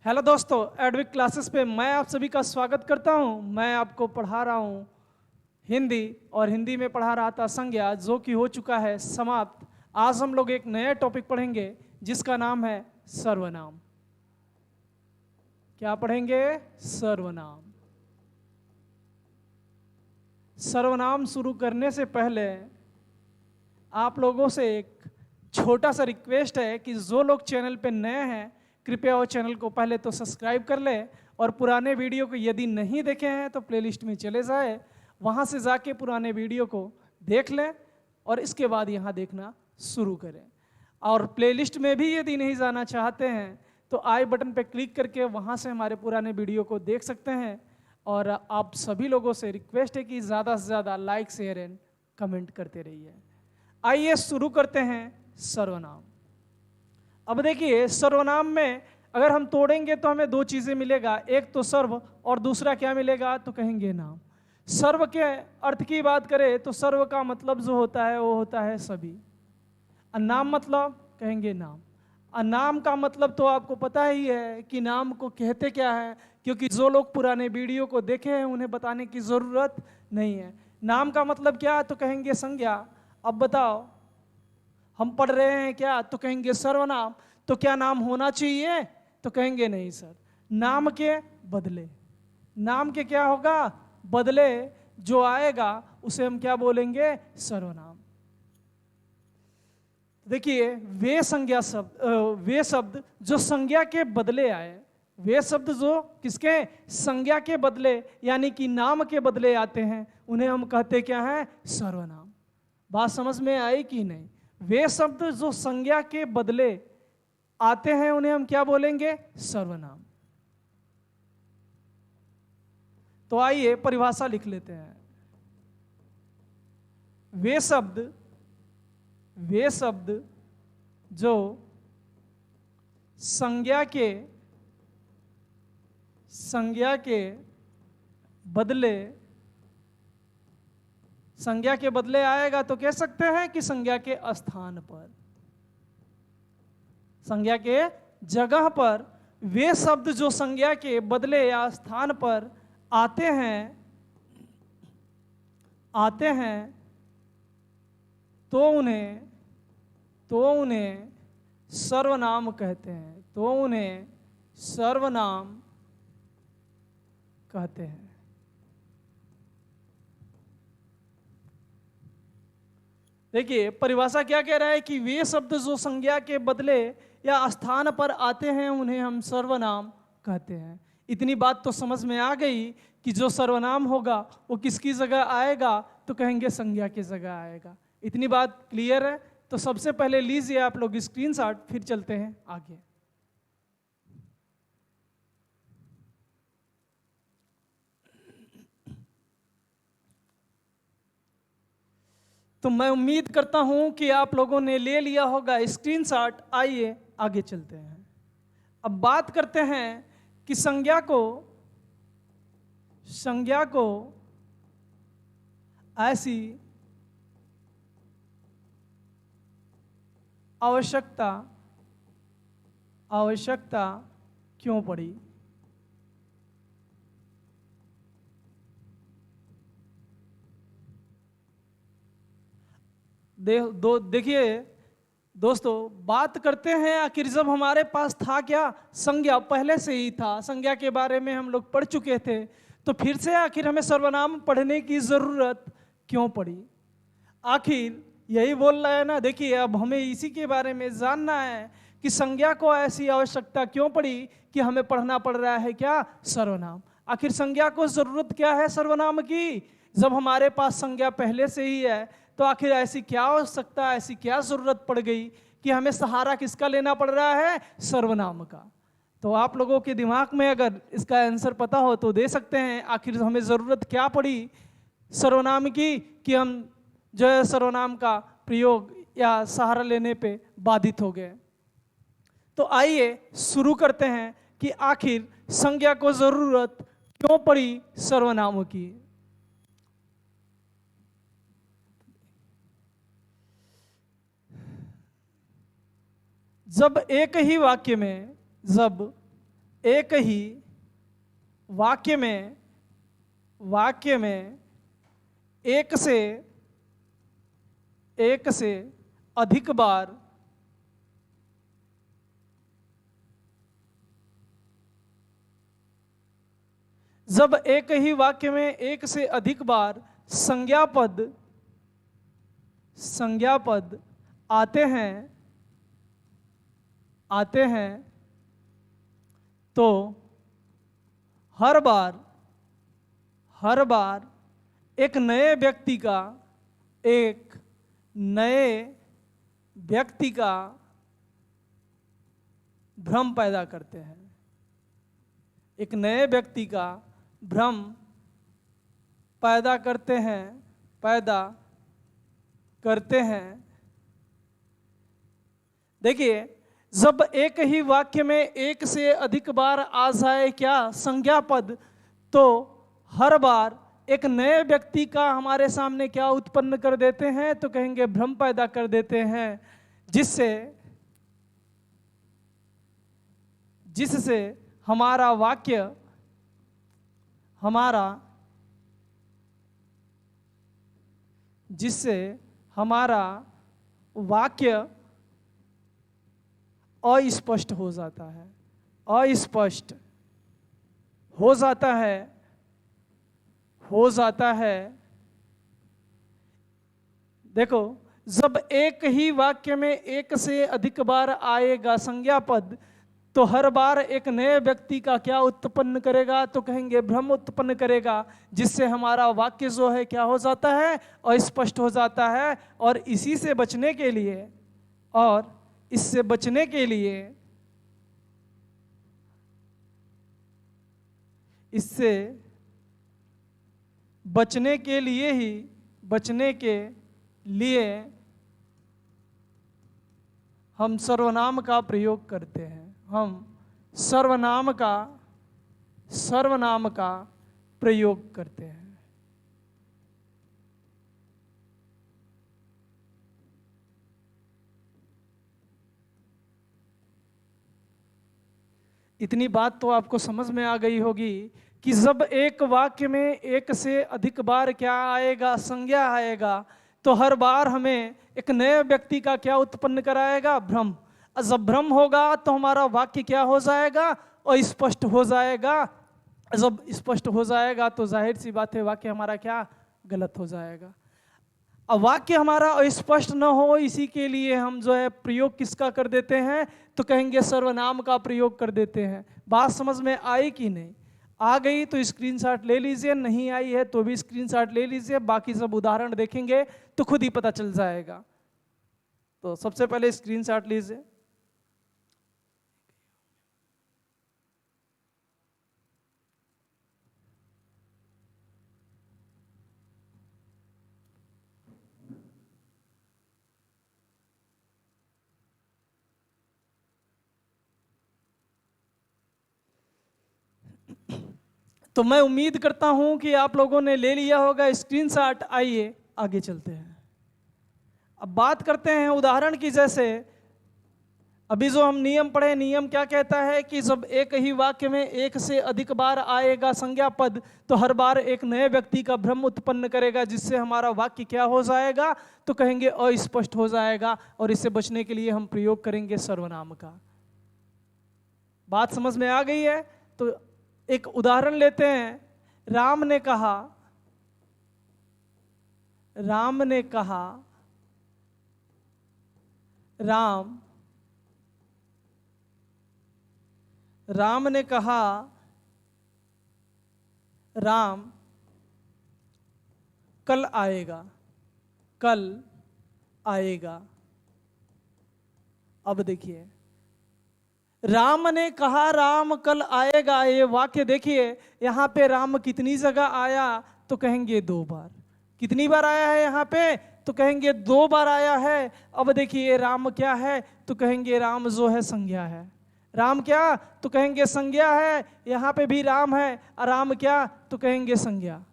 Hello दोस्तों, Edvik classes पे मैं आप सभी का स्वागत करता हूं। मैं आपको पढ़ा रहा हूं हिंदी और हिंदी में पढ़ा रहा था संज्ञा, जो कि हो चुका है समाप्त। आज हम लोग एक नया टॉपिक पढ़ेंगे जिसका नाम है सर्वनाम। क्या पढ़ेंगे? सर्वनाम। सर्वनाम शुरू करने से पहले आप लोगों से एक छोटा सा रिक्वेस्ट है कि जो लोग चैनल पे नए हैं कृपया वो चैनल को पहले तो सब्सक्राइब कर ले और पुराने वीडियो को यदि नहीं देखे हैं तो प्लेलिस्ट में चले जाए, वहाँ से जाके पुराने वीडियो को देख लें और इसके बाद यहाँ देखना शुरू करें। और प्लेलिस्ट में भी यदि नहीं जाना चाहते हैं तो आई बटन पर क्लिक करके वहाँ से हमारे पुराने वीडियो को देख सकते हैं। और आप सभी लोगों से रिक्वेस्ट है कि ज़्यादा से ज़्यादा लाइक शेयर एंड कमेंट करते रहिए। आइए शुरू करते हैं सर्वनाम। अब देखिए, सर्वनाम में अगर हम तोड़ेंगे तो हमें दो चीज़ें मिलेगा, एक तो सर्व और दूसरा क्या मिलेगा तो कहेंगे नाम। सर्व के अर्थ की बात करें तो सर्व का मतलब जो होता है वो होता है सभी। नाम मतलब कहेंगे नाम। नाम का मतलब तो आपको पता ही है कि नाम को कहते क्या है, क्योंकि जो लोग पुराने वीडियो को देखे हैं उन्हें बताने की ज़रूरत नहीं है। नाम का मतलब क्या तो कहेंगे संज्ञा। अब बताओ, हम पढ़ रहे हैं क्या तो कहेंगे सर्वनाम। तो क्या नाम होना चाहिए तो कहेंगे नहीं सर, नाम के बदले। नाम के क्या होगा? बदले जो आएगा उसे हम क्या बोलेंगे? सर्वनाम। देखिए, वे संज्ञा शब्द वे शब्द जो संज्ञा के बदले आए, वे शब्द जो किसके? संज्ञा के बदले यानी कि नाम के बदले आते हैं, उन्हें हम कहते क्या है? सर्वनाम। बात समझ में आई कि नहीं? वे शब्द जो संज्ञा के बदले आते हैं उन्हें हम क्या बोलेंगे? सर्वनाम। तो आइए परिभाषा लिख लेते हैं। वे शब्द जो संज्ञा के बदले आएगा तो कह सकते हैं कि संज्ञा के स्थान पर, संज्ञा के जगह पर वे शब्द जो संज्ञा के बदले या स्थान पर आते हैं तो उन्हें सर्वनाम कहते हैं। तो उन्हें सर्वनाम कहते हैं। देखिए, परिभाषा क्या कह रहा है कि वे शब्द जो संज्ञा के बदले या स्थान पर आते हैं उन्हें हम सर्वनाम कहते हैं। इतनी बात तो समझ में आ गई कि जो सर्वनाम होगा वो किसकी जगह आएगा तो कहेंगे संज्ञा की जगह आएगा। इतनी बात क्लियर है? तो सबसे पहले लीजिए आप लोग स्क्रीनशॉट, फिर चलते हैं आगे। तो मैं उम्मीद करता हूं कि आप लोगों ने ले लिया होगा स्क्रीनशॉट। आइए आगे चलते हैं। अब बात करते हैं कि संज्ञा को ऐसी आवश्यकता क्यों पड़ी? देखिए दोस्तों, बात करते हैं आखिर जब हमारे पास था क्या? संज्ञा पहले से ही था, संज्ञा के बारे में हम लोग पढ़ चुके थे, तो फिर से आखिर हमें सर्वनाम पढ़ने की जरूरत क्यों पड़ी? आखिर यही बोल रहा है ना। देखिए, अब हमें इसी के बारे में जानना है कि संज्ञा को ऐसी आवश्यकता क्यों पड़ी कि हमें पढ़ना पड़ रहा है क्या? सर्वनाम। आखिर संज्ञा को जरूरत क्या है सर्वनाम की? जब हमारे पास संज्ञा पहले से ही है तो आखिर ऐसी क्या आवश्यकता, ऐसी क्या जरूरत पड़ गई कि हमें सहारा किसका लेना पड़ रहा है? सर्वनाम का। तो आप लोगों के दिमाग में अगर इसका आंसर पता हो तो दे सकते हैं, आखिर हमें जरूरत क्या पड़ी सर्वनाम की कि हम जो है सर्वनाम का प्रयोग या सहारा लेने पे बाधित हो गए। तो आइए शुरू करते हैं कि आखिर संज्ञा को जरूरत क्यों पड़ी सर्वनामों की। जब एक ही वाक्य में एक ही वाक्य में एक से अधिक बार जब एक ही वाक्य में एक से अधिक बार संज्ञा पद आते हैं तो हर बार एक नए व्यक्ति का भ्रम पैदा करते हैं। एक नए व्यक्ति का भ्रम पैदा करते हैं। देखिए, जब एक ही वाक्य में एक से अधिक बार आ जाए क्या संज्ञा पद, तो हर बार एक नए व्यक्ति का हमारे सामने क्या उत्पन्न कर देते हैं, तो कहेंगे भ्रम पैदा कर देते हैं, जिससे हमारा वाक्य अस्पष्ट हो जाता है। देखो, जब एक ही वाक्य में एक से अधिक बार आएगा संज्ञा पद, तो हर बार एक नए व्यक्ति का क्या उत्पन्न करेगा, तो कहेंगे भ्रम उत्पन्न करेगा, जिससे हमारा वाक्य जो है क्या हो जाता है, अस्पष्ट हो जाता है। और इससे बचने के लिए हम सर्वनाम का प्रयोग करते हैं। हम सर्वनाम का प्रयोग करते हैं। इतनी बात तो आपको समझ में आ गई होगी कि जब एक वाक्य में एक से अधिक बार क्या आएगा, संज्ञा आएगा, तो हर बार हमें एक नए व्यक्ति का क्या उत्पन्न कराएगा, भ्रम। जब भ्रम होगा तो हमारा वाक्य क्या हो जाएगा, अस्पष्ट हो जाएगा। जब स्पष्ट हो जाएगा तो जाहिर सी बात है वाक्य हमारा क्या गलत हो जाएगा। अब वाक्य हमारा अस्पष्ट न हो, इसी के लिए हम जो है प्रयोग किसका कर देते हैं, तो कहेंगे सर्वनाम का प्रयोग कर देते हैं। बात समझ में आई कि नहीं? आ गई तो स्क्रीनशॉट ले लीजिए, नहीं आई है तो भी स्क्रीनशॉट ले लीजिए। बाकी सब उदाहरण देखेंगे तो खुद ही पता चल जाएगा। तो सबसे पहले स्क्रीनशॉट लीजिए। तो मैं उम्मीद करता हूं कि आप लोगों ने ले लिया होगा स्क्रीनशॉट। आइए आगे चलते हैं। अब बात करते हैं उदाहरण की। जैसे अभी जो हम नियम पढ़े, नियम क्या कहता है कि जब एक ही वाक्य में एक से अधिक बार आएगा संज्ञा पद, तो हर बार एक नए व्यक्ति का भ्रम उत्पन्न करेगा, जिससे हमारा वाक्य क्या हो जाएगा, तो कहेंगे अस्पष्ट हो जाएगा। और इससे बचने के लिए हम प्रयोग करेंगे सर्वनाम का। बात समझ में आ गई है? तो एक उदाहरण लेते हैं। राम ने कहा राम ने कहा राम कल आएगा। अब देखिए, राम ने कहा राम कल आएगा, ये वाक्य देखिए यहां पे राम कितनी जगह आया, तो कहेंगे 2 बार। कितनी बार आया है यहाँ पे, तो कहेंगे 2 बार आया है। अब देखिए राम क्या है, तो कहेंगे राम जो है संज्ञा है। राम क्या, तो कहेंगे संज्ञा है। यहाँ पे भी राम है, और राम क्या, तो कहेंगे संज्ञा।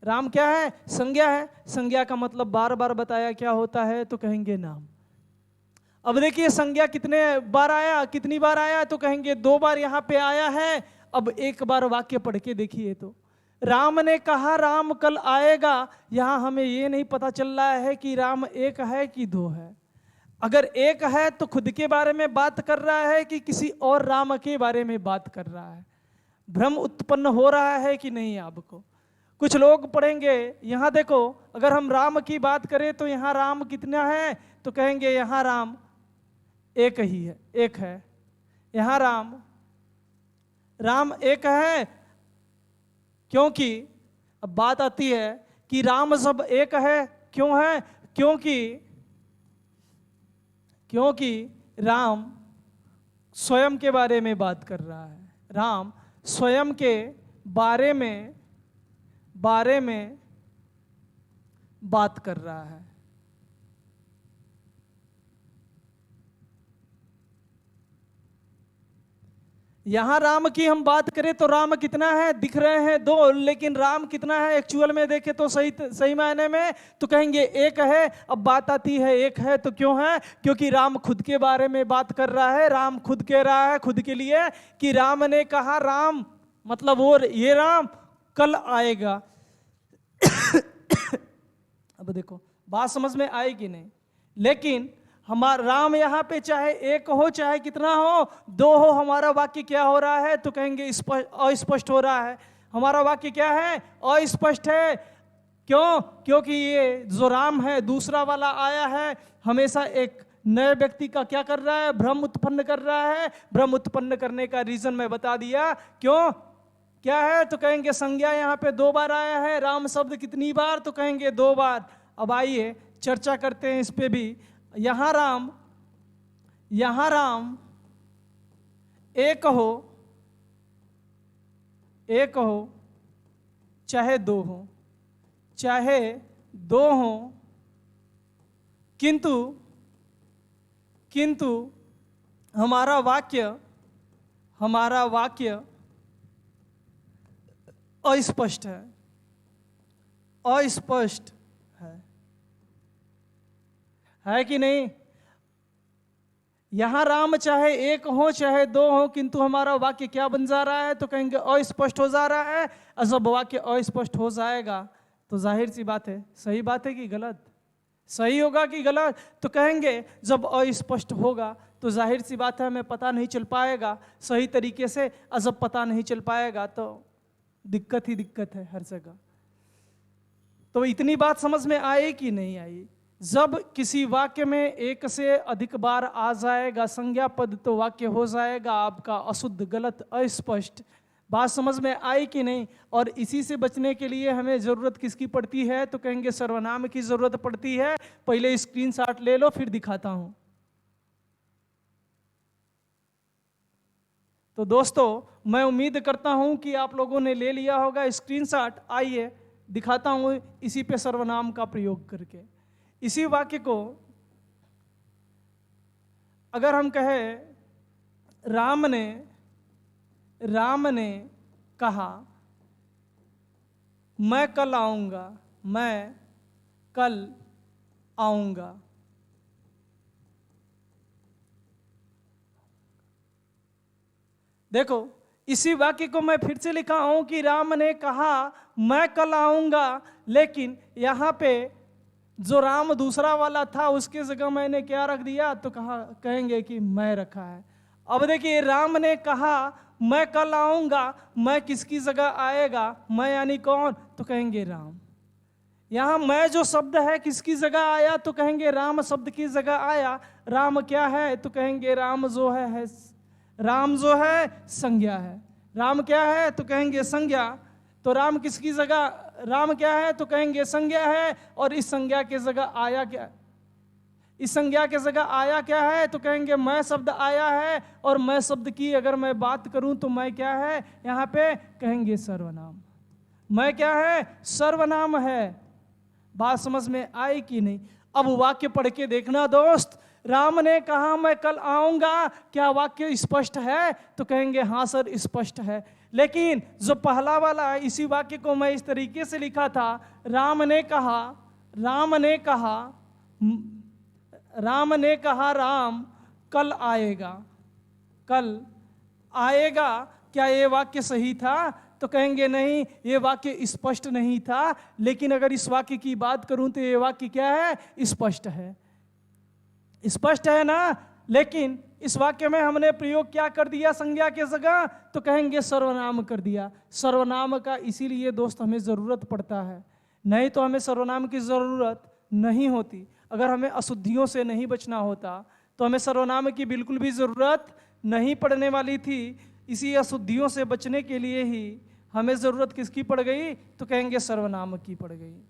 राम क्या है, संज्ञा है। संज्ञा का मतलब बार बार बताया क्या होता है, तो कहेंगे नाम। अब देखिए संज्ञा कितने बार आया, कितनी बार आया, तो कहेंगे 2 बार यहाँ पे आया है। अब एक बार वाक्य पढ़ के देखिए, तो राम ने कहा राम कल आएगा। यहां हमें ये नहीं पता चल रहा है कि राम एक है कि 2 है। अगर एक है तो खुद के बारे में बात कर रहा है कि किसी और राम के बारे में बात कर रहा है। भ्रम उत्पन्न हो रहा है कि नहीं आपको? कुछ लोग पढ़ेंगे, यहां देखो, अगर हम राम की बात करें तो यहां राम कितना है, तो कहेंगे यहां राम एक ही है, एक है। यहां राम एक है, क्योंकि अब बात आती है कि राम सब एक है, क्यों है? क्योंकि राम स्वयं के बारे में बात कर रहा है। राम स्वयं के बारे में बात कर रहा है। यहां राम की हम बात करें तो राम कितना है, दिख रहे हैं 2, लेकिन राम कितना है एक्चुअल में देखे तो सही मायने में तो कहेंगे एक है। अब बात आती है एक है तो क्यों है? क्योंकि राम खुद के बारे में बात कर रहा है। राम खुद कह रहा है खुद के लिए कि राम ने कहा राम, मतलब वो ये राम कल आएगा। अब देखो बात समझ में आई कि नहीं? लेकिन हमारा राम यहाँ पे चाहे एक हो चाहे कितना हो, 2 हो, हमारा वाक्य क्या हो रहा है, तो कहेंगे अस्पष्ट हो रहा है। हमारा वाक्य क्या है? अस्पष्ट है। क्यों? क्योंकि ये जो राम है दूसरा वाला आया है, हमेशा एक नए व्यक्ति का क्या कर रहा है? भ्रम उत्पन्न कर रहा है। भ्रम उत्पन्न करने का रीजन मैं बता दिया। क्यों क्या है? तो कहेंगे संज्ञा यहाँ पे 2 बार आया है। राम शब्द कितनी बार? तो कहेंगे 2 बार। अब आइए चर्चा करते हैं इस पे भी। यहां राम एक हो चाहे 2 हो, किंतु हमारा वाक्य अस्पष्ट है कि नहीं? यहां राम चाहे एक हो चाहे 2 हो, किंतु हमारा वाक्य क्या बन जा रहा है? तो कहेंगे अस्पष्ट हो जा रहा है। और जब वाक्य अस्पष्ट हो जाएगा तो जाहिर सी बात है, सही बात है कि गलत? सही होगा कि गलत? तो कहेंगे जब अस्पष्ट होगा तो जाहिर सी बात है हमें पता नहीं चल पाएगा सही तरीके से। और जब पता नहीं चल पाएगा तो दिक्कत ही दिक्कत है हर जगह। तो इतनी बात समझ में आई कि नहीं आई? जब किसी वाक्य में एक से अधिक बार आ जाएगा संज्ञा पद तो वाक्य हो जाएगा आपका अशुद्ध, गलत, अस्पष्ट। बात समझ में आई कि नहीं? और इसी से बचने के लिए हमें जरूरत किसकी पड़ती है? तो कहेंगे सर्वनाम की जरूरत पड़ती है। पहले स्क्रीनशॉट ले लो फिर दिखाता हूं। तो दोस्तों मैं उम्मीद करता हूं कि आप लोगों ने ले लिया होगा स्क्रीनशॉट। आइए दिखाता हूं इसी पे सर्वनाम का प्रयोग करके। इसी वाक्य को अगर हम कहें राम ने कहा मैं कल आऊंगा। देखो इसी वाक्य को मैं फिर से लिखा हूं कि राम ने कहा मैं कल आऊंगा, लेकिन यहां पे जो राम दूसरा वाला था उसके जगह मैंने क्या रख दिया? तो कहेंगे कि मैं रखा है। अब देखिए राम ने कहा मैं कल आऊंगा, मैं किसकी जगह आएगा? मैं यानी कौन? तो कहेंगे राम। यहां मैं जो शब्द है किसकी जगह आया? तो कहेंगे राम शब्द की जगह आया। राम क्या है? तो कहेंगे राम जो है संज्ञा है। राम क्या है? तो कहेंगे संज्ञा। तो राम किसकी जगह? राम क्या है? तो कहेंगे संज्ञा है। और इस संज्ञा के जगह आया क्या? इस संज्ञा के जगह आया क्या है? तो कहेंगे मैं शब्द आया है। और मैं शब्द की अगर मैं बात करूं तो मैं क्या है यहाँ पे? कहेंगे सर्वनाम। मैं क्या है? सर्वनाम है। बात समझ में आई कि नहीं? अब वाक्य पढ़ के देखना दोस्त। राम ने कहा मैं कल आऊंगा, क्या वाक्य स्पष्ट है? तो कहेंगे हाँ सर स्पष्ट है। लेकिन जो पहला वाला इसी वाक्य को मैं इस तरीके से लिखा था, राम ने कहा राम ने कहा राम कल आएगा, कल आएगा। क्या ये वाक्य सही था? तो कहेंगे नहीं, ये वाक्य स्पष्ट नहीं था। लेकिन अगर इस वाक्य की बात करूं तो ये वाक्य क्या है? स्पष्ट है, स्पष्ट है ना। लेकिन इस वाक्य में हमने प्रयोग क्या कर दिया संज्ञा के जगह? तो कहेंगे सर्वनाम कर दिया। सर्वनाम का इसीलिए दोस्त हमें ज़रूरत पड़ता है, नहीं तो हमें सर्वनाम की ज़रूरत नहीं होती। अगर हमें अशुद्धियों से नहीं बचना होता तो हमें सर्वनाम की बिल्कुल भी ज़रूरत नहीं पड़ने वाली थी। इसी अशुद्धियों से बचने के लिए ही हमें ज़रूरत किसकी पड़ गई? तो कहेंगे सर्वनाम की पड़ गई।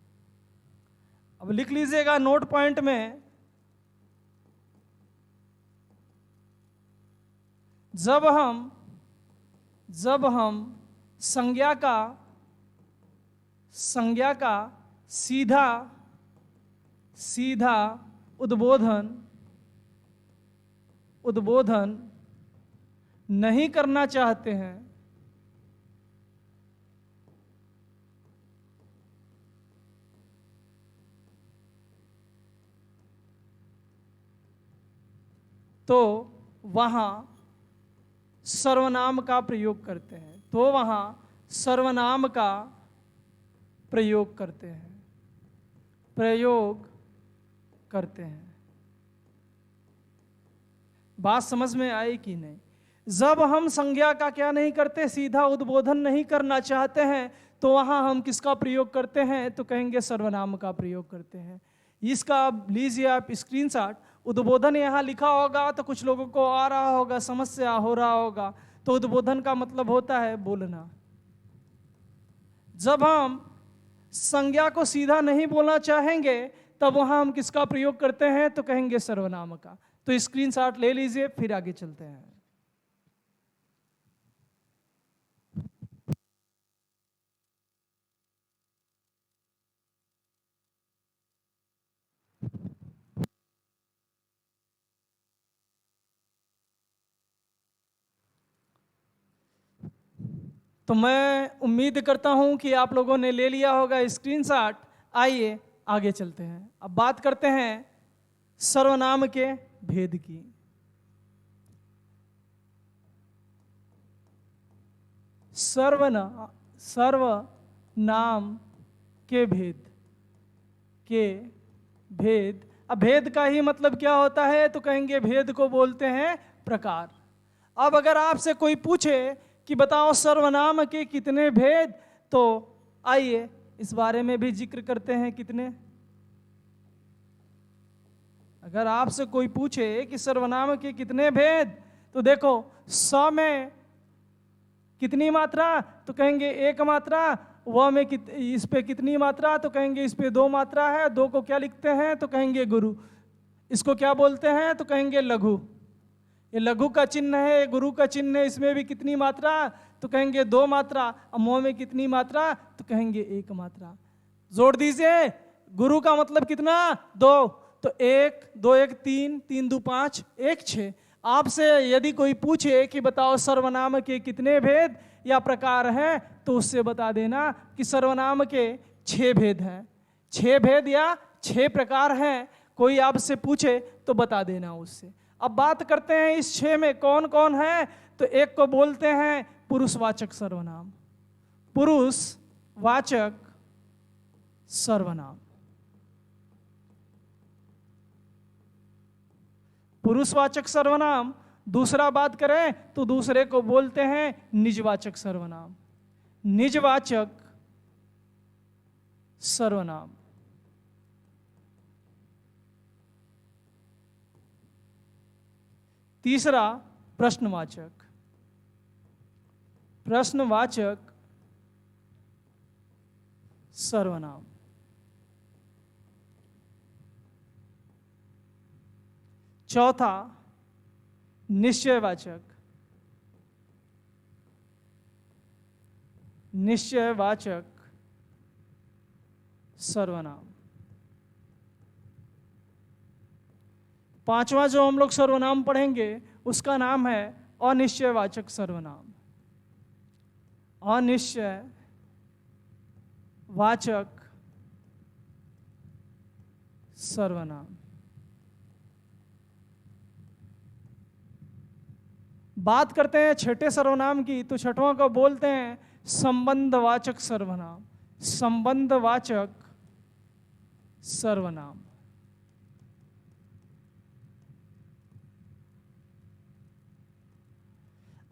अब लिख लीजिएगा नोट पॉइंट में, जब हम संज्ञा का सीधा उद्बोधन नहीं करना चाहते हैं तो वहां सर्वनाम का प्रयोग करते हैं, तो वहां सर्वनाम का प्रयोग करते हैं। बात समझ में आई कि नहीं? जब हम संज्ञा का क्या नहीं करते, सीधा उद्बोधन नहीं करना चाहते हैं, तो वहां हम किसका प्रयोग करते हैं? तो कहेंगे सर्वनाम का प्रयोग करते हैं। इसका लीजिए आप स्क्रीनशॉट। उद्बोधन यहाँ लिखा होगा तो कुछ लोगों को आ रहा होगा, समस्या हो रहा होगा। तो उद्बोधन का मतलब होता है बोलना। जब हम संज्ञा को सीधा नहीं बोलना चाहेंगे तब वहां हम किसका प्रयोग करते हैं? तो कहेंगे सर्वनाम का। तो स्क्रीनशॉट ले लीजिए, फिर आगे चलते हैं। तो मैं उम्मीद करता हूं कि आप लोगों ने ले लिया होगा स्क्रीनशॉट। आइए आगे चलते हैं। अब बात करते हैं सर्वनाम के भेद की। सर्वनाम के भेद। अब भेद का ही मतलब क्या होता है? तो कहेंगे भेद को बोलते हैं प्रकार। अब अगर आपसे कोई पूछे कि बताओ सर्वनाम के कितने भेद, तो आइए इस बारे में भी जिक्र करते हैं। कितने? अगर आपसे कोई पूछे कि सर्वनाम के कितने भेद, तो देखो स में कितनी मात्रा? तो कहेंगे एक मात्रा। व में इस पे कितनी मात्रा? तो कहेंगे इस पे दो मात्रा है। दो को क्या लिखते हैं? तो कहेंगे गुरु। इसको क्या बोलते हैं? तो कहेंगे लघु। ये लघु का चिन्ह है, गुरु का चिन्ह है। इसमें भी कितनी मात्रा? तो कहेंगे दो मात्रा। अब मोह में कितनी मात्रा? तो कहेंगे एक मात्रा। जोड़ दीजिए, गुरु का मतलब कितना? दो। तो एक, दो एक तीन, तीन दो पाँच, एक छः। आपसे यदि कोई पूछे कि बताओ सर्वनाम के कितने भेद या प्रकार हैं, तो उससे बता देना कि सर्वनाम के 6 भेद हैं। 6 भेद या 6 प्रकार हैं। कोई आपसे पूछे तो बता देना उससे। अब बात करते हैं इस 6 में कौन कौन है। तो एक को बोलते हैं पुरुषवाचक सर्वनाम। पुरुषवाचक सर्वनाम। पुरुषवाचक सर्वनाम। दूसरा बात करें तो दूसरे को बोलते हैं निजवाचक सर्वनाम। निजवाचक सर्वनाम। तीसरा प्रश्नवाचक। प्रश्नवाचक सर्वनाम। चौथा निश्चयवाचक। निश्चयवाचक सर्वनाम। पांचवा जो हम लोग सर्वनाम पढ़ेंगे उसका नाम है अनिश्चयवाचक सर्वनाम। अनिश्चयवाचक सर्वनाम। बात करते हैं छठे सर्वनाम की, तो छठवां को बोलते हैं संबंधवाचक सर्वनाम। संबंधवाचक सर्वनाम।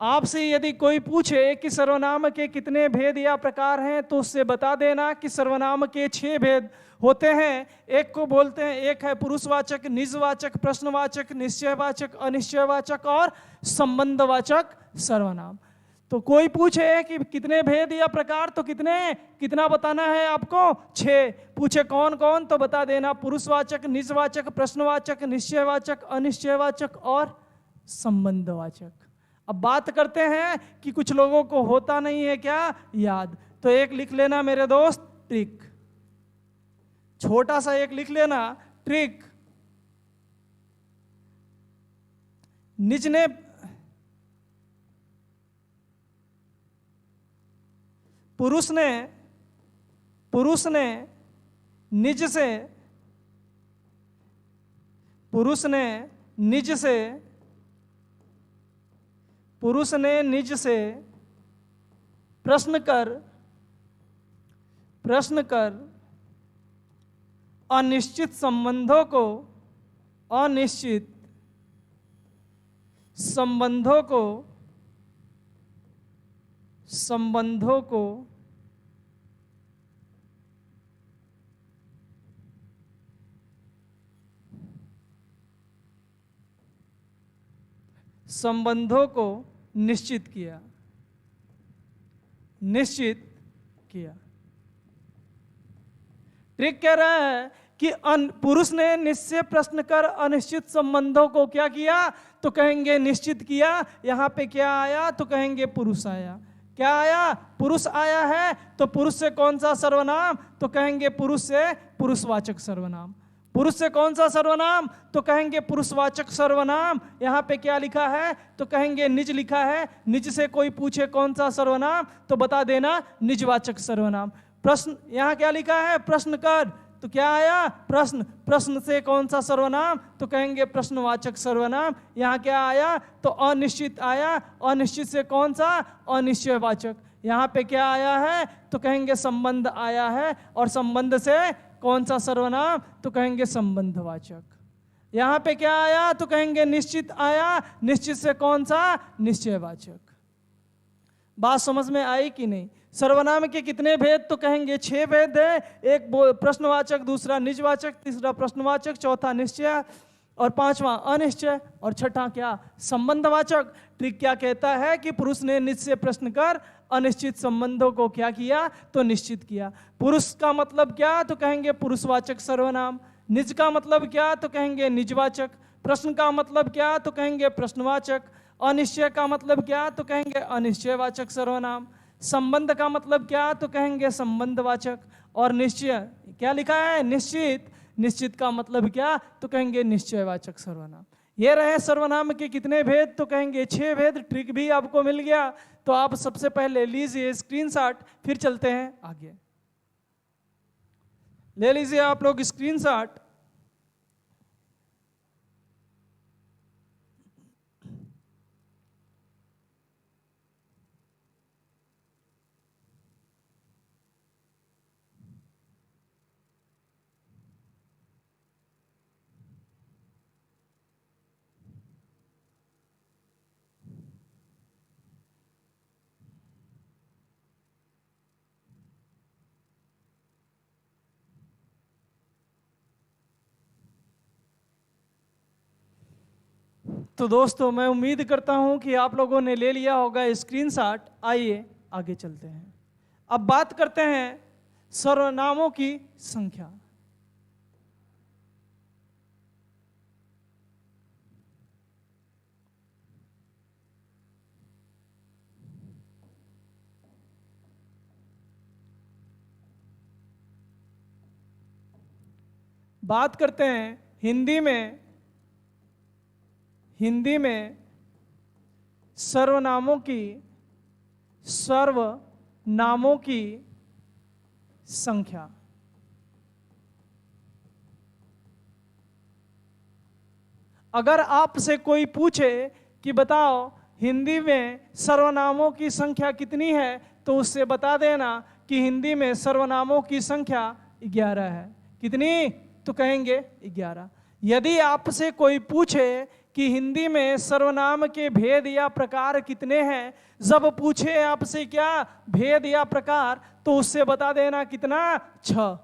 आपसे यदि कोई पूछे कि सर्वनाम के कितने भेद या प्रकार हैं, तो उससे बता देना कि सर्वनाम के 6 भेद होते हैं। एक को बोलते हैं, एक है पुरुषवाचक, निजवाचक, प्रश्नवाचक, निश्चयवाचक, अनिश्चयवाचक और संबंधवाचक सर्वनाम। तो कोई पूछे कि कितने भेद या प्रकार, तो कितना बताना है आपको? 6। पूछे कौन कौन, तो बता देना पुरुषवाचक, निजवाचक, प्रश्नवाचक, निश्चयवाचक, अनिश्चयवाचक और संबंधवाचक। अब बात करते हैं कि कुछ लोगों को होता नहीं है क्या याद, तो एक लिख लेना मेरे दोस्त, ट्रिक। छोटा सा एक लिख लेना, ट्रिक। निज ने पुरुष ने निज से, पुरुष ने निज से प्रश्न कर अनिश्चित संबंधों को निश्चित किया। ट्रिक कह रहा है कि पुरुष ने निश्चय प्रश्न कर अनिश्चित संबंधों को क्या किया, तो कहेंगे निश्चित किया। यहां पे क्या आया, तो कहेंगे पुरुष आया। क्या आया? पुरुष आया है। तो पुरुष से कौन सा सर्वनाम, तो कहेंगे पुरुष से पुरुषवाचक सर्वनाम। पुरुष से कौन सा सर्वनाम, तो कहेंगे पुरुषवाचक सर्वनाम। यहाँ पे क्या लिखा है, तो कहेंगे निज लिखा है। निज से कोई पूछे कौन सा सर्वनाम, तो बता देना निजवाचक सर्वनाम। प्रश्न, यहाँ क्या लिखा है, प्रश्न कर, तो क्या आया, प्रश्न। प्रश्न से कौन सा सर्वनाम, तो कहेंगे प्रश्नवाचक सर्वनाम। यहाँ क्या आया, तो अनिश्चित आया। अनिश्चित से कौन सा, अनिश्चयवाचक। यहाँ पे क्या आया है, तो कहेंगे संबंध आया है। और संबंध से कौन सा सर्वनाम, तो कहेंगे संबंधवाचक। यहाँ पे क्या आया, तो कहेंगे निश्चित आया। निश्चित से कौन सा, निश्चयवाचक। बात समझ में आई कि नहीं? सर्वनाम के कितने भेद, तो कहेंगे 6 भेद है। एक प्रश्नवाचक, दूसरा निजवाचक, तीसरा प्रश्नवाचक, चौथा निश्चय और पांचवा अनिश्चय और छठा क्या, संबंधवाचक। ट्रिक क्या कहता है कि पुरुष ने निज से प्रश्न कर अनिश्चित संबंधों को क्या किया, तो निश्चित किया। पुरुष का मतलब क्या, तो कहेंगे पुरुषवाचक सर्वनाम। निज का मतलब क्या, तो कहेंगे निजवाचक। प्रश्न का मतलब क्या, तो कहेंगे प्रश्नवाचक। अनिश्चय का मतलब क्या, तो कहेंगे अनिश्चयवाचक सर्वनाम। संबंध का मतलब क्या, तो कहेंगे संबंधवाचक। और निश्चय क्या लिखा है, निश्चित। निश्चित का मतलब क्या, तो कहेंगे निश्चयवाचक सर्वनाम। ये रहे सर्वनाम के कितने भेद, तो कहेंगे 6 भेद। ट्रिक भी आपको मिल गया। तो आप सबसे पहले लीजिए स्क्रीनशॉट, फिर चलते हैं आगे। ले लीजिए आप लोग स्क्रीनशॉट। तो दोस्तों, मैं उम्मीद करता हूं कि आप लोगों ने ले लिया होगा स्क्रीनशॉट। आइए आगे चलते हैं। अब बात करते हैं सर्वनामों की संख्या। बात करते हैं हिंदी में सर्वनामों की संख्या। अगर आपसे कोई पूछे कि बताओ हिंदी में सर्वनामों की संख्या कितनी है, तो उससे बता देना कि हिंदी में सर्वनामों की संख्या 11 है। कितनी? तो कहेंगे 11। यदि आपसे कोई पूछे कि हिंदी में सर्वनाम के भेद या प्रकार कितने हैं, जब पूछे आपसे क्या भेद या प्रकार, तो उससे बता देना कितना? 6।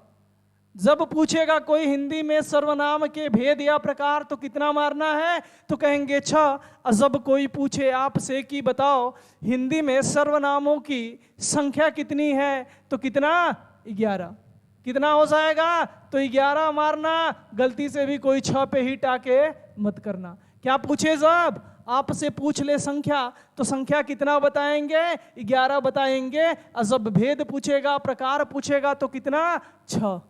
जब पूछेगा कोई हिंदी में सर्वनाम के भेद या प्रकार तो कितना मारना है, तो कहेंगे 6। और जब कोई पूछे आपसे कि बताओ हिंदी में सर्वनामों की संख्या कितनी है, तो कितना? 11। कितना हो जाएगा? तो 11 मारना। गलती से भी कोई 6 पे ही टाके मत करना। क्या पूछे? जब आपसे पूछ ले संख्या, तो संख्या कितना बताएंगे? 11 बताएंगे। और जब भेद पूछेगा, प्रकार पूछेगा, तो कितना? 6।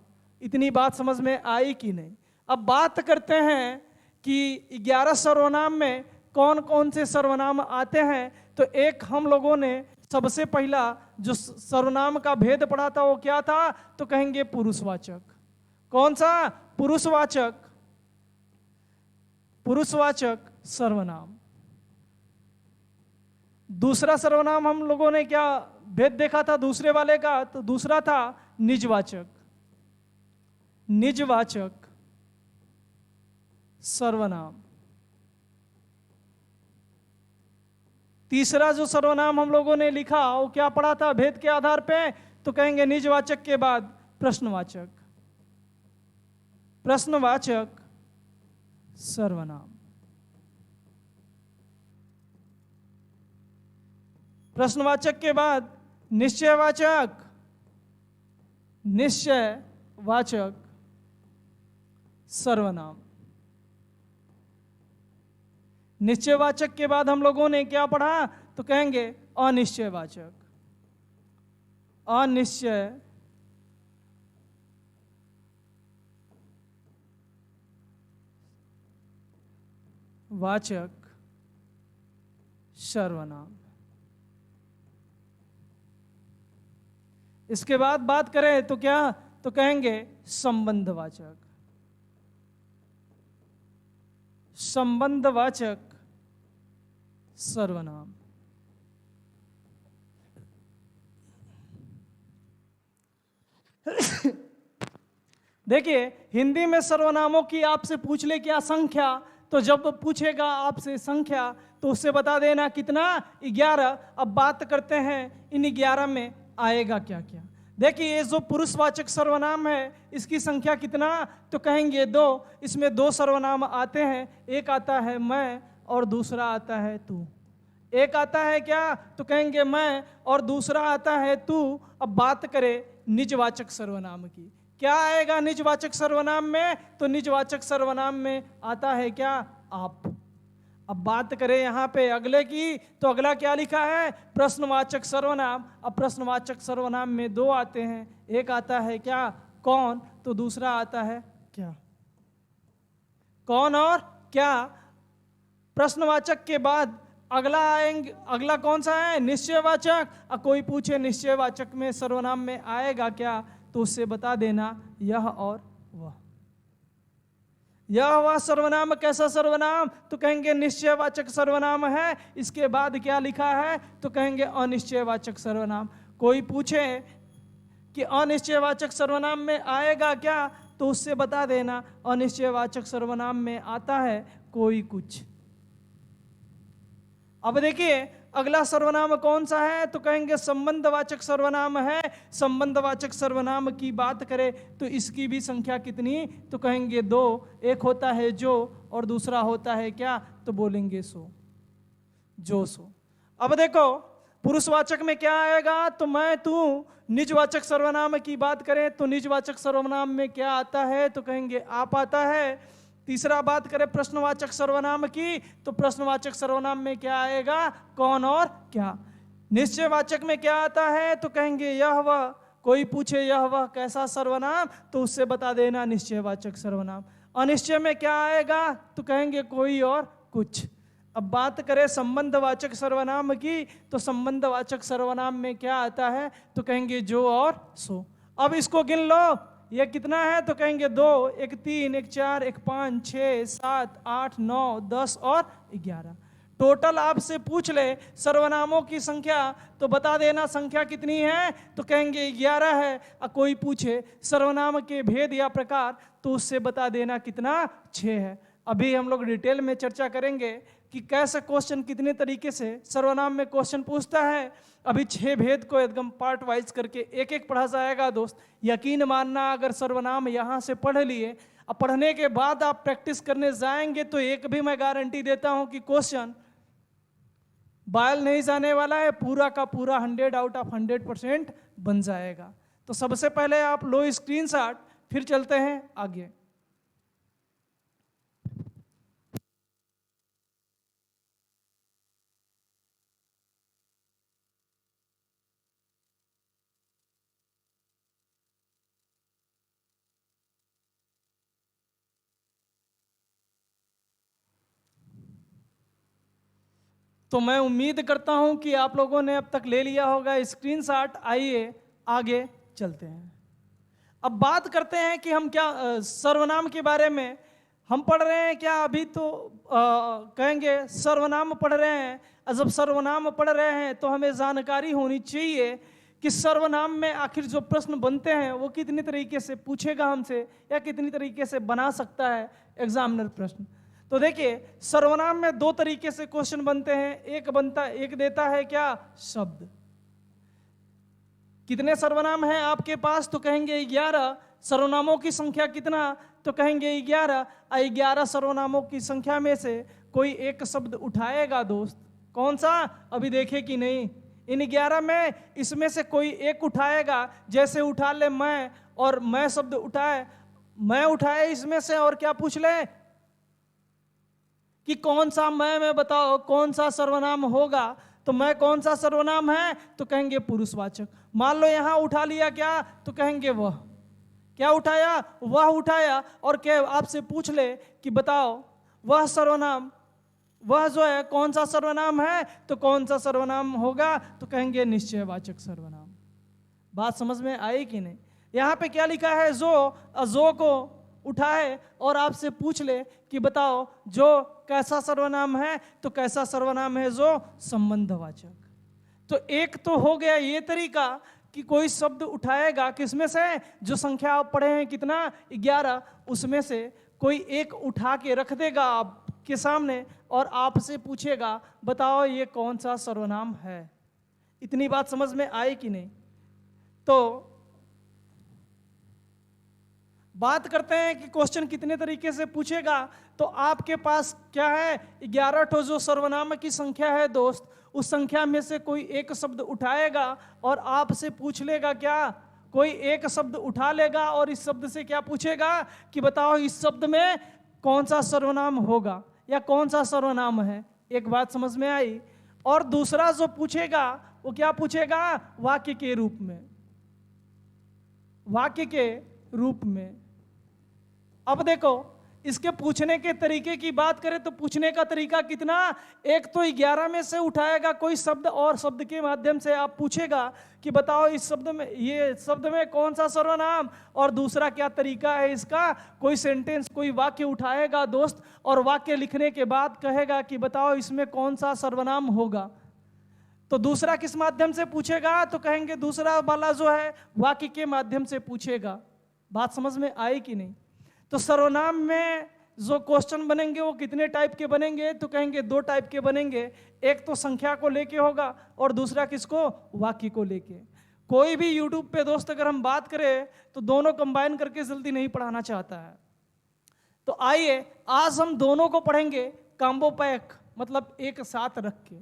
इतनी बात समझ में आई कि नहीं? अब बात करते हैं कि 11 सर्वनाम में कौन कौन से सर्वनाम आते हैं। तो एक हम लोगों ने सबसे पहला जो सर्वनाम का भेद पढ़ा था वो क्या था, तो कहेंगे पुरुषवाचक। कौन सा? पुरुषवाचक। पुरुषवाचक सर्वनाम। दूसरा सर्वनाम हम लोगों ने क्या भेद देखा था दूसरे वाले का, तो दूसरा था निजवाचक। निजवाचक सर्वनाम। तीसरा जो सर्वनाम हम लोगों ने लिखा वो क्या पढ़ा था भेद के आधार पे, तो कहेंगे निजवाचक के बाद प्रश्नवाचक। प्रश्नवाचक सर्वनाम। प्रश्नवाचक के बाद निश्चयवाचक। निश्चयवाचक सर्वनाम। निश्चयवाचक के बाद हम लोगों ने क्या पढ़ा, तो कहेंगे अनिश्चयवाचक। अनिश्चय वाचक सर्वनाम। इसके बाद बात करें तो क्या, तो कहेंगे संबंधवाचक। संबंधवाचक सर्वनाम। देखिए हिंदी में सर्वनामों की आपसे पूछ ले क्या संख्या, तो जब पूछेगा आपसे संख्या तो उससे बता देना कितना? 11। अब बात करते हैं इन 11 में आएगा क्या क्या। देखिए ये जो पुरुषवाचक सर्वनाम है इसकी संख्या कितना, तो कहेंगे 2। इसमें 2 सर्वनाम आते हैं, एक आता है मैं और दूसरा आता है तू। एक आता है क्या, तो कहेंगे मैं, और दूसरा आता है तू। अब बात करें निजवाचक सर्वनाम की, क्या आएगा निजवाचक सर्वनाम में, तो निजवाचक सर्वनाम में आता है क्या? आप। अब बात करें यहाँ पे अगले की, तो अगला क्या लिखा है? प्रश्नवाचक सर्वनाम। अब प्रश्नवाचक सर्वनाम में 2 आते हैं, एक आता है क्या? कौन, तो दूसरा आता है क्या? कौन और क्या। प्रश्नवाचक के बाद अगला आएंगे, अगला कौन सा है? निश्चयवाचक। अब कोई पूछे निश्चयवाचक में सर्वनाम में आएगा क्या, तो उससे बता देना यह और वह। यह वह सर्वनाम कैसा सर्वनाम, तो कहेंगे निश्चयवाचक सर्वनाम है। इसके बाद क्या लिखा है, तो कहेंगे अनिश्चयवाचक सर्वनाम। कोई पूछे कि अनिश्चयवाचक सर्वनाम में आएगा क्या, तो उससे बता देना अनिश्चयवाचक सर्वनाम में आता है कोई कुछ। अब देखिए अगला सर्वनाम कौन सा है, तो कहेंगे संबंधवाचक सर्वनाम है। संबंधवाचक सर्वनाम की बात करें तो इसकी भी संख्या कितनी, तो कहेंगे 2। एक होता है जो और दूसरा होता है क्या, तो बोलेंगे सो। जो सो। अब देखो पुरुषवाचक में क्या आएगा, तो मैं तू। निजवाचक सर्वनाम की बात करें तो निजवाचक सर्वनाम में क्या आता है, तो कहेंगे आप आता है। तीसरा बात करें प्रश्नवाचक सर्वनाम की, तो प्रश्नवाचक सर्वनाम में क्या आएगा? कौन और क्या। निश्चयवाचक में क्या आता है, तो कहेंगे यह वह। कोई पूछे यह वह कैसा सर्वनाम, तो उससे बता देना निश्चयवाचक सर्वनाम। अनिश्चय में क्या आएगा, तो कहेंगे कोई और कुछ। अब बात करें संबंधवाचक सर्वनाम की, तो संबंधवाचक सर्वनाम में क्या आता है, तो कहेंगे जो और सो। अब इसको गिन लो, ये कितना है, तो कहेंगे 2, एक 3, एक 4, एक 5, 6, 7, 8, 9, 10 और 11। टोटल आपसे पूछ ले सर्वनामों की संख्या तो बता देना संख्या कितनी है, तो कहेंगे 11 है। कोई पूछे सर्वनाम के भेद या प्रकार तो उससे बता देना कितना, 6 है। अभी हम लोग डिटेल में चर्चा करेंगे कि कैसे क्वेश्चन कितने तरीके से सर्वनाम में क्वेश्चन पूछता है। अभी 6 भेद को एकदम पार्ट वाइज करके एक एक पढ़ा जाएगा दोस्त। यकीन मानना, अगर सर्वनाम यहाँ से पढ़ लिए, अब पढ़ने के बाद आप प्रैक्टिस करने जाएंगे तो एक भी मैं गारंटी देता हूं कि क्वेश्चन बायल नहीं जाने वाला है, पूरा का पूरा 100 आउट ऑफ 100% बन जाएगा। तो सबसे पहले आप लो स्क्रीनशॉट, फिर चलते हैं आगे। तो मैं उम्मीद करता हूं कि आप लोगों ने अब तक ले लिया होगा स्क्रीनशॉट। आइए आगे चलते हैं। अब बात करते हैं कि हम क्या सर्वनाम के बारे में हम पढ़ रहे हैं क्या। अभी तो कहेंगे सर्वनाम पढ़ रहे हैं। जब सर्वनाम पढ़ रहे हैं तो हमें जानकारी होनी चाहिए कि सर्वनाम में आखिर जो प्रश्न बनते हैं वो कितनी तरीके से पूछेगा हमसे, या कितनी तरीके से बना सकता है एग्जामिनर प्रश्न। तो देखिए, सर्वनाम में 2 तरीके से क्वेश्चन बनते हैं। एक देता है क्या, शब्द। कितने सर्वनाम हैं आपके पास, तो कहेंगे 11। सर्वनामों की संख्या कितना, तो कहेंगे 11। 11 सर्वनामों की संख्या में से कोई एक शब्द उठाएगा दोस्त। कौन सा, अभी देखे कि नहीं। इन 11 में इसमें से कोई एक उठाएगा। जैसे उठा ले मैं, और मैं शब्द उठाए, मैं उठाए इसमें से, और क्या पूछ ले कि कौन सा मैं बताओ कौन सा सर्वनाम होगा। तो मैं कौन सा सर्वनाम है, तो कहेंगे पुरुषवाचक। मान लो यहां उठा लिया क्या, तो कहेंगे वह। क्या उठाया, वह उठाया। और क्या आपसे पूछ ले कि बताओ वह सर्वनाम, वह जो है कौन सा सर्वनाम है, तो कौन सा सर्वनाम होगा, तो कहेंगे निश्चयवाचक सर्वनाम। बात समझ में आई कि नहीं। यहां पे क्या लिखा है, जो को उठाए और आपसे पूछ ले कि बताओ जो कैसा सर्वनाम है, तो कैसा सर्वनाम है जो संबंधवाचक। तो एक तो हो गया ये तरीका कि कोई शब्द उठाएगा, किसमें से, जो संख्या आप पढ़े हैं कितना, 11, उसमें से कोई एक उठा के रख देगा आपके सामने और आपसे पूछेगा बताओ ये कौन सा सर्वनाम है। इतनी बात समझ में आई कि नहीं। तो बात करते हैं कि क्वेश्चन कितने तरीके से पूछेगा। तो आपके पास क्या है, 11 ठो जो सर्वनाम की संख्या है दोस्त, उस संख्या में से कोई एक शब्द उठाएगा और आपसे पूछ लेगा क्या, कोई एक शब्द उठा लेगा और इस शब्द से क्या पूछेगा कि बताओ इस शब्द में कौन सा सर्वनाम होगा या कौन सा सर्वनाम है। एक बात समझ में आई। और दूसरा जो पूछेगा वो क्या पूछेगा, वाक्य के रूप में, वाक्य के रूप में। अब देखो, इसके पूछने के तरीके की बात करें तो पूछने का तरीका कितना, एक तो 11 में से उठाएगा कोई शब्द और शब्द के माध्यम से आप पूछेगा कि बताओ इस शब्द में, ये शब्द में कौन सा सर्वनाम। और दूसरा क्या तरीका है इसका, कोई सेंटेंस, कोई वाक्य उठाएगा दोस्त और वाक्य लिखने के बाद कहेगा कि बताओ इसमें कौन सा सर्वनाम होगा। तो दूसरा किस माध्यम से पूछेगा, तो कहेंगे दूसरा वाला जो है वाक्य के माध्यम से पूछेगा। बात समझ में आई कि नहीं। तो सर्वनाम में जो क्वेश्चन बनेंगे वो कितने टाइप के बनेंगे, तो कहेंगे 2 टाइप के बनेंगे। एक तो संख्या को लेके होगा और दूसरा किसको, वाक्य को लेके। कोई भी यूट्यूब पे दोस्त अगर हम बात करें तो दोनों कंबाइन करके जल्दी नहीं पढ़ाना चाहता है। तो आइए आज हम दोनों को पढ़ेंगे कॉम्बो पैक, मतलब एक साथ रख के।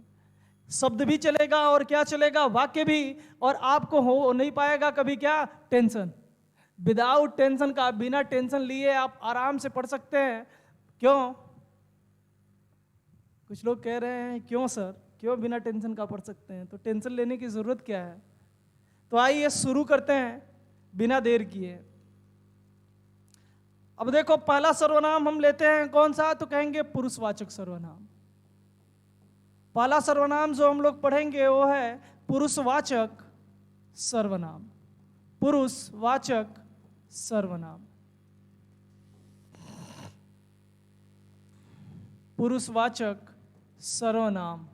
शब्द भी चलेगा और क्या चलेगा, वाक्य भी। और आपको हो नहीं पाएगा कभी क्या, टेंशन। विदाउट टेंशन का, बिना टेंशन लिए आप आराम से पढ़ सकते हैं। क्यों, कुछ लोग कह रहे हैं क्यों सर, क्यों बिना टेंशन का पढ़ सकते हैं, तो टेंशन लेने की जरूरत क्या है। तो आइए शुरू करते हैं बिना देर किए। अब देखो, पहला सर्वनाम हम लेते हैं कौन सा, तो कहेंगे पुरुषवाचक सर्वनाम। पहला सर्वनाम जो हम लोग पढ़ेंगे वो है पुरुषवाचक सर्वनाम। पुरुषवाचक सर्वनाम, पुरुषवाचक सर्वनाम।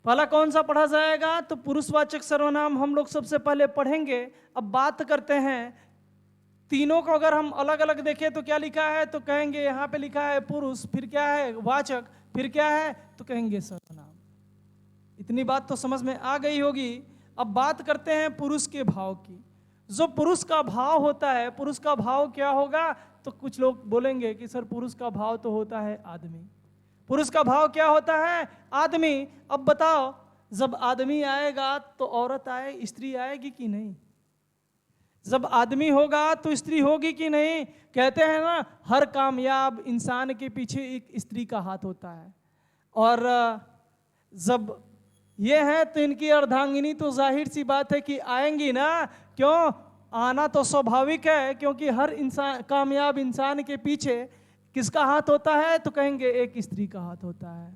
पहला कौन सा पढ़ा जाएगा? तो पुरुषवाचक सर्वनाम हम लोग सबसे पहले पढ़ेंगे। अब बात करते हैं तीनों को, अगर हम अलग अलग देखें तो क्या लिखा है? तो कहेंगे यहाँ पे लिखा है पुरुष, फिर क्या है? वाचक, फिर क्या है? तो कहेंगे सर्वनाम। इतनी बात तो समझ में आ गई होगी। अब बात करते हैं पुरुष के भाव की। जो पुरुष का भाव होता है, पुरुष का भाव क्या होगा? तो कुछ लोग बोलेंगे कि सर पुरुष का भाव तो होता है आदमी। पुरुष का भाव क्या होता है? आदमी। अब बताओ, जब आदमी आएगा तो औरत आए, स्त्री आएगी कि नहीं? जब आदमी होगा तो स्त्री होगी कि नहीं? कहते हैं ना, हर कामयाब इंसान के पीछे एक स्त्री का हाथ होता है। और जब ये है तो इनकी अर्धांगिनी तो जाहिर सी बात है कि आएंगी ना। क्यों? आना तो स्वाभाविक है, क्योंकि हर इंसान, कामयाब इंसान के पीछे किसका हाथ होता है? तो कहेंगे एक स्त्री का हाथ होता है।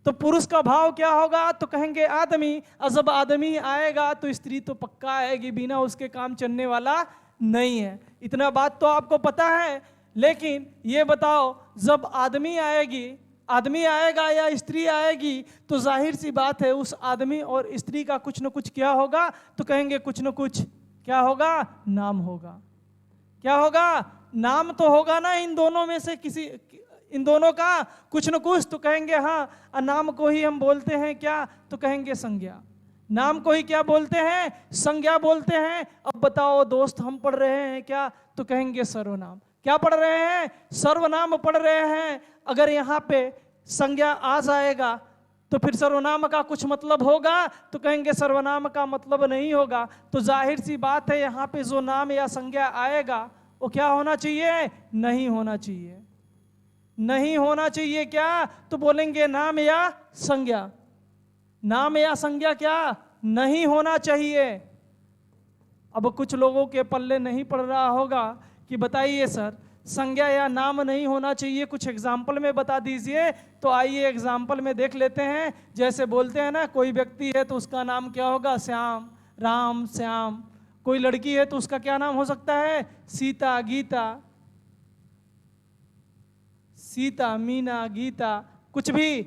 तो पुरुष का भाव क्या होगा? तो कहेंगे आदमी। और जब आदमी आएगा तो स्त्री तो पक्का आएगी, बिना उसके काम चलने वाला नहीं है। इतना बात तो आपको पता है। लेकिन ये बताओ, जब आदमी आएगा या स्त्री आएगी, तो जाहिर सी बात है उस आदमी और स्त्री का कुछ न कुछ क्या होगा? तो कहेंगे कुछ न कुछ क्या होगा? नाम होगा। क्या होगा? नाम तो होगा ना इन दोनों में से किसी, इन दोनों का कुछ न कुछ। तो कहेंगे हाँ, नाम को ही हम बोलते हैं क्या? तो कहेंगे संज्ञा। नाम को ही क्या बोलते हैं? संज्ञा बोलते हैं। अब बताओ दोस्त, हम पढ़ रहे हैं क्या? तो कहेंगे सर्वनाम। क्या पढ़ रहे हैं? सर्वनाम पढ़ रहे हैं। अगर यहाँ पे संज्ञा आ जाएगा तो फिर सर्वनाम का कुछ मतलब होगा? तो कहेंगे सर्वनाम का मतलब नहीं होगा। तो जाहिर सी बात है, यहाँ पे जो नाम या संज्ञा आएगा वो क्या होना चाहिए? नहीं होना चाहिए। नहीं होना चाहिए क्या? तो बोलेंगे नाम या संज्ञा। नाम या संज्ञा क्या? नहीं होना चाहिए। अब कुछ लोगों के पल्ले नहीं पड़ रहा होगा कि बताइए सर, संज्ञा या नाम नहीं होना चाहिए, कुछ एग्जाम्पल में बता दीजिए। तो आइए एग्जाम्पल में देख लेते हैं। जैसे बोलते हैं ना, कोई व्यक्ति है तो उसका नाम क्या होगा? श्याम, राम, श्याम। कोई लड़की है तो उसका क्या नाम हो सकता है? सीता, गीता, सीता, मीना, गीता, कुछ भी।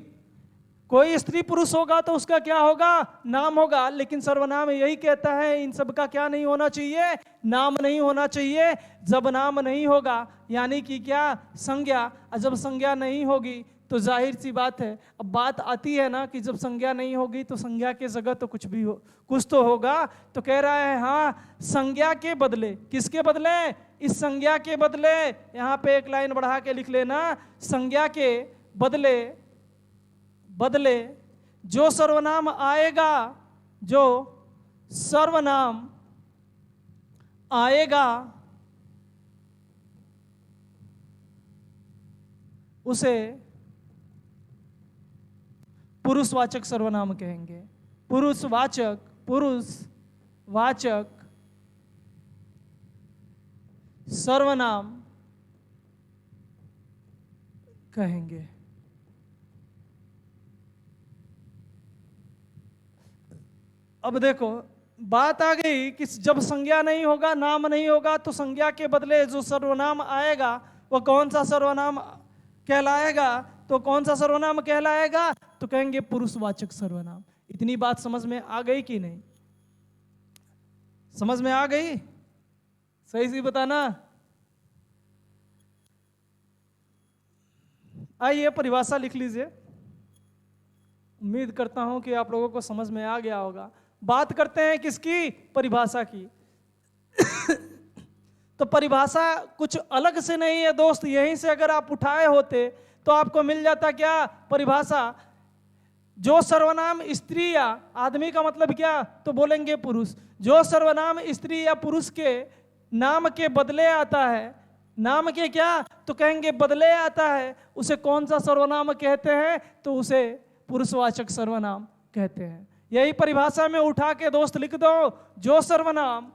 कोई स्त्री पुरुष होगा तो उसका क्या होगा? नाम होगा। लेकिन सर्वनाम यही कहता है इन सब का क्या नहीं होना चाहिए? नाम नहीं होना चाहिए। जब नाम नहीं होगा यानी कि क्या? संज्ञा। और जब संज्ञा नहीं होगी तो जाहिर सी बात है, अब बात आती है ना कि जब संज्ञा नहीं होगी तो संज्ञा के जगह तो कुछ भी हो, कुछ तो होगा। तो कह रहा है हाँ, संज्ञा के बदले। किसके बदले? इस संज्ञा के बदले। यहाँ पे एक लाइन बढ़ा के लिख लेना, संज्ञा के बदले जो सर्वनाम आएगा, जो सर्वनाम आएगा उसे पुरुषवाचक सर्वनाम कहेंगे। पुरुषवाचक सर्वनाम कहेंगे। अब देखो, बात आ गई कि जब संज्ञा नहीं होगा, नाम नहीं होगा, तो संज्ञा के बदले जो सर्वनाम आएगा वो कौन सा सर्वनाम कहलाएगा? तो कौन सा सर्वनाम कहलाएगा? तो कहेंगे पुरुषवाचक सर्वनाम। इतनी बात समझ में आ गई कि नहीं? समझ में आ गई? सही सी बताना। आइए परिभाषा लिख लीजिए। उम्मीद करता हूं कि आप लोगों को समझ में आ गया होगा। बात करते हैं किसकी? परिभाषा की। तो परिभाषा कुछ अलग से नहीं है दोस्त, यहीं से अगर आप उठाए होते तो आपको मिल जाता क्या? परिभाषा। जो सर्वनाम स्त्री या आदमी का मतलब क्या? तो बोलेंगे पुरुष। जो सर्वनाम स्त्री या पुरुष के नाम के बदले आता है, नाम के क्या? तो कहेंगे बदले आता है, उसे कौन सा सर्वनाम कहते हैं? तो उसे पुरुषवाचक सर्वनाम कहते हैं। यही परिभाषा में उठा के दोस्त लिख दो, जो सर्वनाम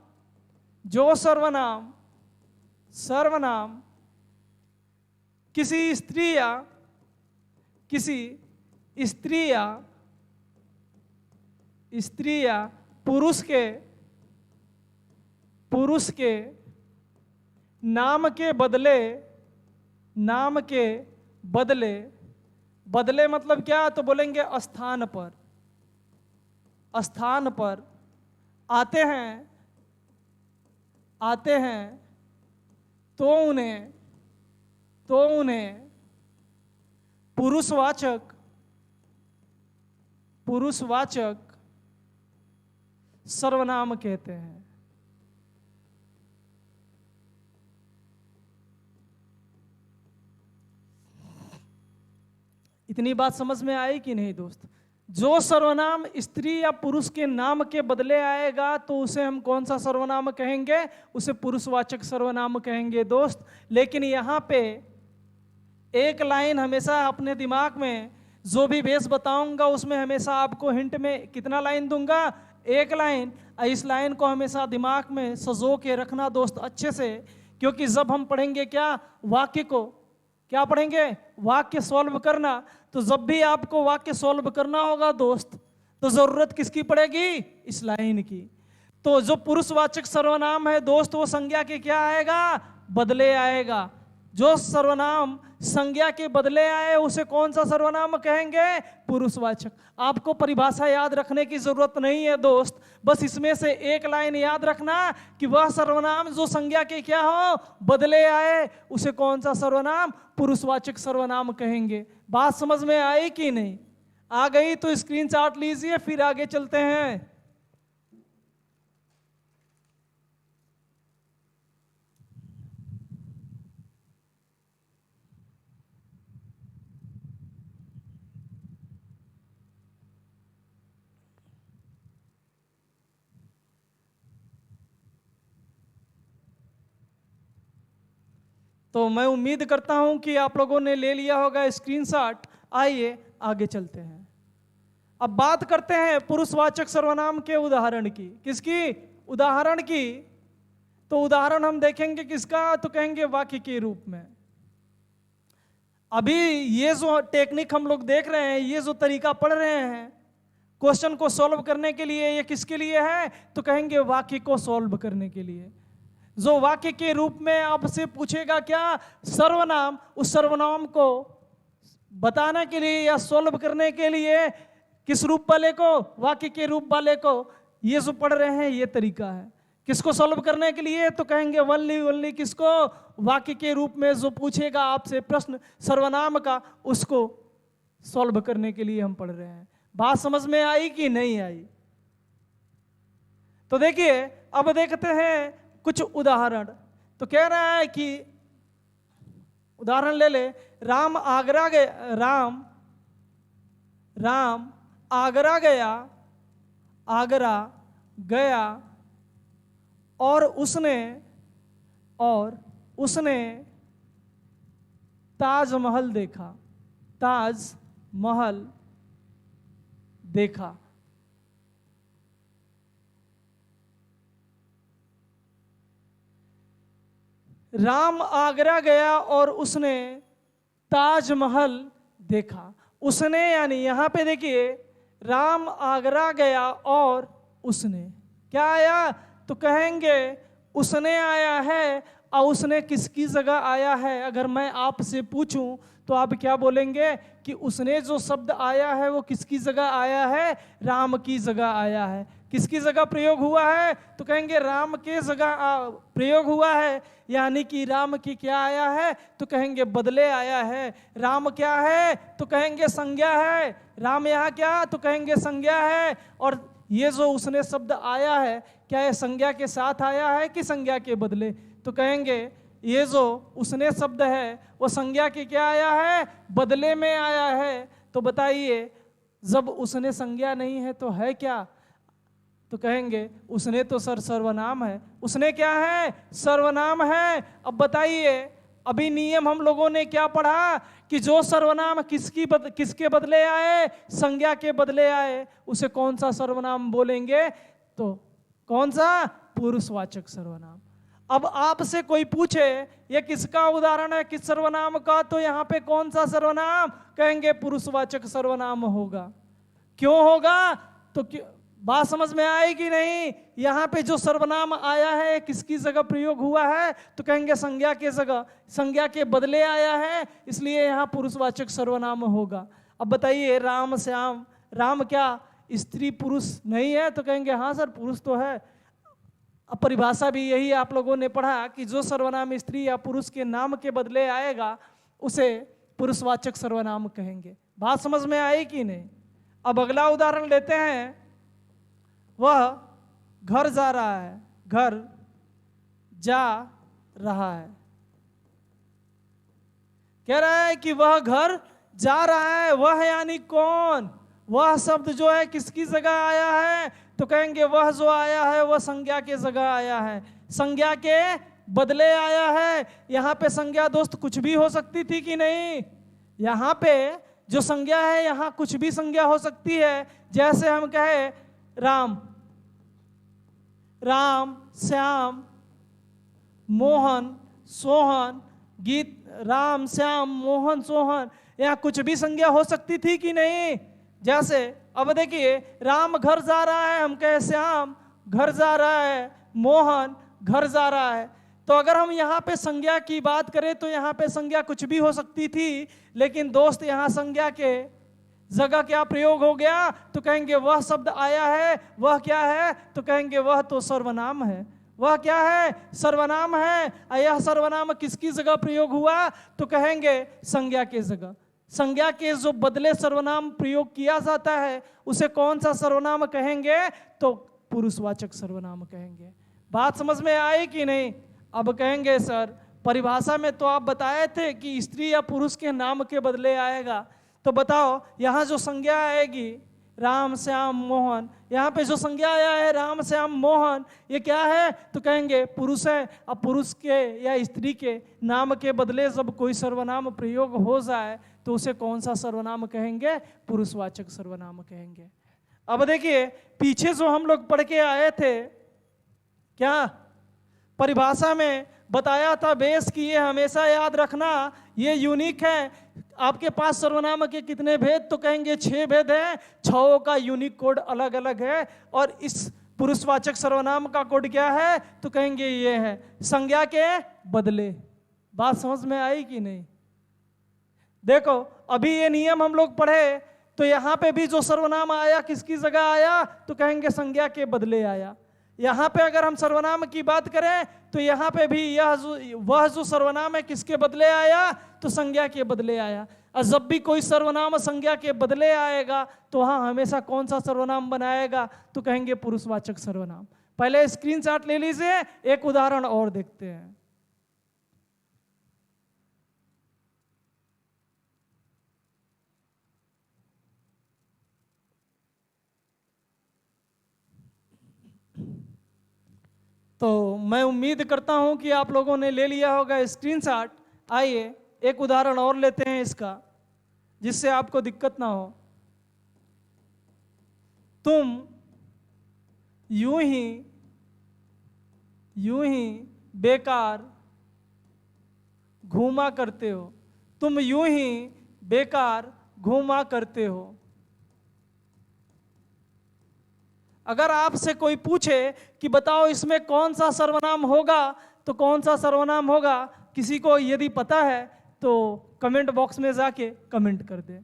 किसी स्त्री या पुरुष के पुरुष के नाम के बदले, नाम के बदले, बदले मतलब क्या, तो बोलेंगे स्थान पर, स्थान पर आते हैं, आते हैं तो उन्हें पुरुषवाचक, पुरुषवाचक सर्वनाम कहते हैं। इतनी बात समझ में आई कि नहीं दोस्त? जो सर्वनाम स्त्री या पुरुष के नाम के बदले आएगा तो उसे हम कौन सा सर्वनाम कहेंगे? उसे पुरुषवाचक सर्वनाम कहेंगे दोस्त। लेकिन यहाँ पे एक लाइन हमेशा अपने दिमाग में, जो भी बेस बताऊंगा उसमें हमेशा आपको हिंट में कितना लाइन दूंगा? एक लाइन। इस लाइन को हमेशा दिमाग में सजो के रखना दोस्त अच्छे से, क्योंकि जब हम पढ़ेंगे क्या, वाक्य को, क्या पढ़ेंगे? वाक्य सॉल्व करना। तो जब भी आपको वाक्य सॉल्व करना होगा दोस्त, तो जरूरत किसकी पड़ेगी? इस लाइन की। तो जो पुरुषवाचक सर्वनाम है दोस्त, वो संज्ञा के क्या आएगा? बदले आएगा। जो सर्वनाम संज्ञा के बदले आए उसे कौन सा सर्वनाम कहेंगे? पुरुषवाचक। आपको परिभाषा याद रखने की जरूरत नहीं है दोस्त, बस इसमें से एक लाइन याद रखना कि वह सर्वनाम जो संज्ञा के क्या हो, बदले आए, उसे कौन सा सर्वनाम? पुरुषवाचक सर्वनाम कहेंगे। बात समझ में आई कि नहीं? आ गई तो स्क्रीनशॉट लीजिए, फिर आगे चलते हैं। तो मैं उम्मीद करता हूं कि आप लोगों ने ले लिया होगा स्क्रीनशॉट। आइए आगे चलते हैं। अब बात करते हैं पुरुषवाचक सर्वनाम के उदाहरण की। किसकी? उदाहरण की। तो उदाहरण हम देखेंगे किसका? तो कहेंगे वाक्य के रूप में। अभी ये जो टेक्निक हम लोग देख रहे हैं, ये जो तरीका पढ़ रहे हैं क्वेश्चन को सॉल्व करने के लिए, ये किसके लिए है? तो कहेंगे वाक्य को सॉल्व करने के लिए। जो वाक्य के रूप में आपसे पूछेगा क्या? सर्वनाम। उस सर्वनाम को बताने के लिए या सॉल्व करने के लिए किस रूप वाले को? वाक्य के रूप वाले को। ये जो पढ़ रहे हैं ये तरीका है। किसको सॉल्व करने के लिए? तो कहेंगे वनली वनली किसको? वाक्य के रूप में जो पूछेगा आपसे प्रश्न सर्वनाम का, उसको सॉल्व करने के लिए हम पढ़ रहे हैं। बात समझ में आई कि नहीं आई? तो देखिए, अब देखते हैं कुछ उदाहरण। तो कह रहा है कि उदाहरण ले ले, राम आगरा गया, राम आगरा गया, आगरा गया और उसने ताजमहल देखा, ताजमहल देखा। राम आगरा गया और उसने ताजमहल देखा। उसने यानी यहां पे देखिए, राम आगरा गया और उसने क्या आया? तो कहेंगे उसने आया है। और उसने किसकी जगह आया है? अगर मैं आपसे पूछूं तो आप क्या बोलेंगे कि उसने जो शब्द आया है वो किसकी जगह आया है? राम की जगह आया है। किसकी जगह प्रयोग हुआ है? तो कहेंगे राम के जगह प्रयोग हुआ है। यानी कि राम की क्या आया है? तो कहेंगे बदले आया है। राम क्या है? तो कहेंगे संज्ञा है। राम यहाँ क्या? तो कहेंगे संज्ञा है। और ये जो उसने शब्द आया है, क्या ये संज्ञा के साथ आया है कि संज्ञा के बदले? तो कहेंगे ये जो उसने शब्द है वो संज्ञा के क्या आया है? बदले में आया है। तो बताइए, जब उसने संज्ञा नहीं है तो है क्या? तो कहेंगे उसने तो सर्वनाम है। उसने क्या है? सर्वनाम है। अब बताइए, अभी नियम हम लोगों ने क्या पढ़ा कि जो सर्वनाम किसके बदले आए? संज्ञा के बदले आए, उसे कौन सा सर्वनाम बोलेंगे? तो कौन सा? पुरुषवाचक सर्वनाम। अब आपसे कोई पूछे ये किसका उदाहरण है, किस सर्वनाम का, तो यहाँ पे कौन सा सर्वनाम? कहेंगे पुरुषवाचक सर्वनाम होगा। क्यों होगा? तो बात समझ में आई कि नहीं? यहाँ पे जो सर्वनाम आया है किसकी जगह प्रयोग हुआ है? तो कहेंगे संज्ञा के जगह, संज्ञा के बदले आया है, इसलिए यहाँ पुरुषवाचक सर्वनाम होगा। अब बताइए राम श्याम, राम क्या स्त्री पुरुष नहीं है? तो कहेंगे हाँ सर पुरुष तो है। अब परिभाषा भी यही आप लोगों ने पढ़ा कि जो सर्वनाम स्त्री या पुरुष के नाम के बदले आएगा उसे पुरुषवाचक सर्वनाम कहेंगे। बात समझ में आई कि नहीं? अब अगला उदाहरण लेते हैं। वह घर जा रहा है, घर जा रहा है। कह रहा है कि वह घर जा रहा है। वह यानी कौन? वह शब्द जो है किसकी जगह आया है? तो कहेंगे वह जो आया है वह संज्ञा के जगह आया है, संज्ञा के बदले आया है। यहाँ पे संज्ञा दोस्त कुछ भी हो सकती थी कि नहीं? यहाँ पे जो संज्ञा है यहाँ कुछ भी संज्ञा हो सकती है। जैसे हम कहे राम, राम श्याम मोहन सोहन, गीत राम श्याम मोहन सोहन, यहाँ कुछ भी संज्ञा हो सकती थी कि नहीं? जैसे अब देखिए राम घर जा रहा है, हम कहे श्याम घर जा रहा है, मोहन घर जा रहा है। तो अगर हम यहाँ पे संज्ञा की बात करें तो यहाँ पे संज्ञा कुछ भी हो सकती थी, लेकिन दोस्त यहाँ संज्ञा के जगह क्या प्रयोग हो गया? तो कहेंगे वह शब्द आया है। वह क्या है? तो कहेंगे वह तो सर्वनाम है। वह क्या है? सर्वनाम है। यह सर्वनाम किसकी जगह प्रयोग हुआ? तो कहेंगे संज्ञा के जगह। संज्ञा के जो बदले सर्वनाम प्रयोग किया जाता है उसे कौन सा सर्वनाम कहेंगे? तो पुरुषवाचक सर्वनाम कहेंगे। बात समझ में आई कि नहीं? अब कहेंगे सर परिभाषा में तो आप बताए थे कि स्त्री या पुरुष के नाम के बदले आएगा, तो बताओ यहाँ जो संज्ञा आएगी राम श्याम मोहन, यहाँ पे जो संज्ञा आया है राम श्याम मोहन, ये क्या है? तो कहेंगे पुरुष है। अब पुरुष के या स्त्री के नाम के बदले जब कोई सर्वनाम प्रयोग हो जाए तो उसे कौन सा सर्वनाम कहेंगे? पुरुषवाचक सर्वनाम कहेंगे। अब देखिए पीछे जो हम लोग पढ़ के आए थे, क्या परिभाषा में बताया था बेस कि ये हमेशा याद रखना, ये यूनिक है। आपके पास सर्वनाम के कितने भेद? तो कहेंगे 6 भेद है। 6 का यूनिक कोड अलग अलग है। और इस पुरुषवाचक सर्वनाम का कोड क्या है? तो कहेंगे ये है संज्ञा के बदले। बात समझ में आई कि नहीं? देखो अभी ये नियम हम लोग पढ़े तो यहाँ पे भी जो सर्वनाम आया किसकी जगह आया? तो कहेंगे संज्ञा के बदले आया। यहाँ पे अगर हम सर्वनाम की बात करें तो यहाँ पे भी वह जो सर्वनाम है किसके बदले आया? तो संज्ञा के बदले आया। और जब भी कोई सर्वनाम संज्ञा के बदले आएगा तो वहाँ हमेशा कौन सा सर्वनाम बनाएगा? तो कहेंगे पुरुषवाचक सर्वनाम। पहले स्क्रीनशॉट ले लीजिए, एक उदाहरण और देखते हैं। तो मैं उम्मीद करता हूं कि आप लोगों ने ले लिया होगा स्क्रीनशॉट। आइए एक उदाहरण और लेते हैं इसका, जिससे आपको दिक्कत ना हो। तुम यूं ही बेकार घूमा करते हो। तुम यूं ही बेकार घूमा करते हो। अगर आपसे कोई पूछे कि बताओ इसमें कौन सा सर्वनाम होगा, तो कौन सा सर्वनाम होगा? किसी को यदि पता है तो कमेंट बॉक्स में जाके कमेंट कर दे।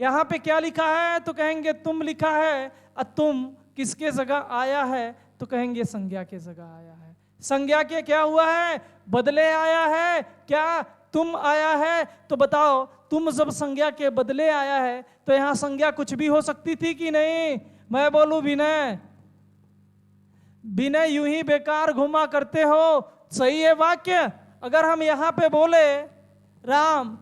यहाँ पे क्या लिखा है? तो कहेंगे तुम लिखा है। और तुम किसके जगह आया है? तो कहेंगे संज्ञा के जगह आया है। संज्ञा के क्या हुआ है? बदले आया है। क्या? तुम आया है। तो बताओ तुम जब संज्ञा के बदले आया है तो यहाँ संज्ञा कुछ भी हो सकती थी कि नहीं? मैं बोलूं विनय, विनय यूं ही बेकार घुमा करते हो। सही है वाक्य। अगर हम यहाँ पे बोले राम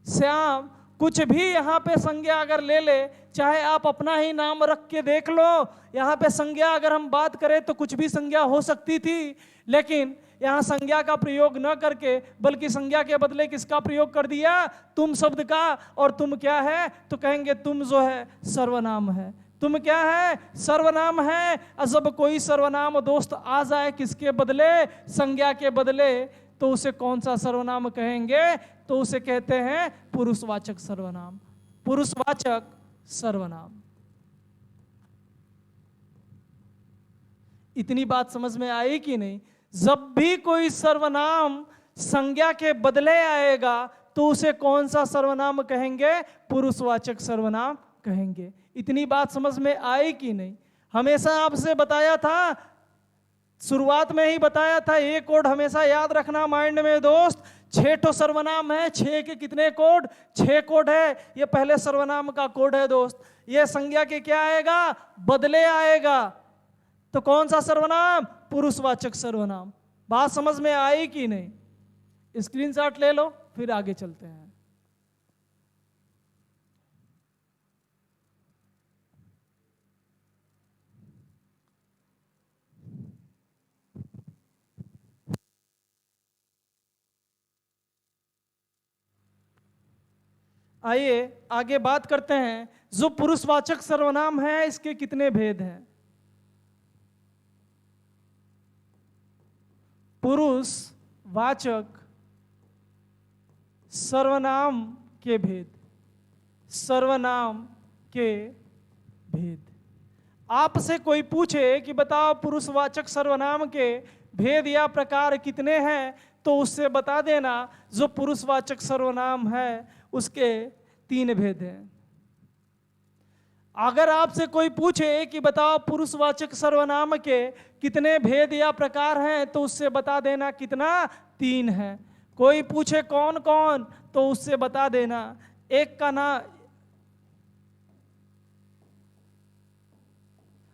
श्याम, कुछ भी यहाँ पे संज्ञा अगर ले ले, चाहे आप अपना ही नाम रख के देख लो, यहाँ पे संज्ञा अगर हम बात करें तो कुछ भी संज्ञा हो सकती थी, लेकिन यहाँ संज्ञा का प्रयोग न करके बल्कि संज्ञा के बदले किसका प्रयोग कर दिया? तुम शब्द का। और तुम क्या है? तो कहेंगे तुम जो है सर्वनाम है। तुम क्या है? सर्वनाम है। और जब कोई सर्वनाम दोस्त आ जाए किसके बदले? संज्ञा के बदले, तो उसे कौन सा सर्वनाम कहेंगे? तो उसे कहते हैं पुरुषवाचक सर्वनाम। पुरुषवाचक सर्वनाम। इतनी बात समझ में आई कि नहीं? जब भी कोई सर्वनाम संज्ञा के बदले आएगा तो उसे कौन सा सर्वनाम कहेंगे? पुरुषवाचक सर्वनाम कहेंगे। इतनी बात समझ में आई कि नहीं? हमेशा आपसे बताया था, शुरुआत में ही बताया था, ये कोड हमेशा याद रखना माइंड में दोस्त। 6 तो सर्वनाम है, 6 के कितने कोड? 6 कोड है। ये पहले सर्वनाम का कोड है दोस्त। ये संज्ञा के क्या आएगा? बदले आएगा। तो कौन सा सर्वनाम? पुरुषवाचक सर्वनाम। बात समझ में आई कि नहीं? स्क्रीनशॉट ले लो, फिर आगे चलते हैं। आइए आगे बात करते हैं। जो पुरुषवाचक सर्वनाम है इसके कितने भेद हैं? पुरुषवाचक सर्वनाम के भेद। सर्वनाम के भेद। आपसे कोई पूछे कि बताओ पुरुषवाचक सर्वनाम के भेद या प्रकार कितने हैं, तो उससे बता देना जो पुरुषवाचक सर्वनाम है उसके 3 भेद हैं। अगर आपसे कोई पूछे कि बताओ पुरुषवाचक सर्वनाम के कितने भेद या प्रकार हैं, तो उससे बता देना कितना? 3 हैं। कोई पूछे कौन कौन, तो उससे बता देना एक का ना,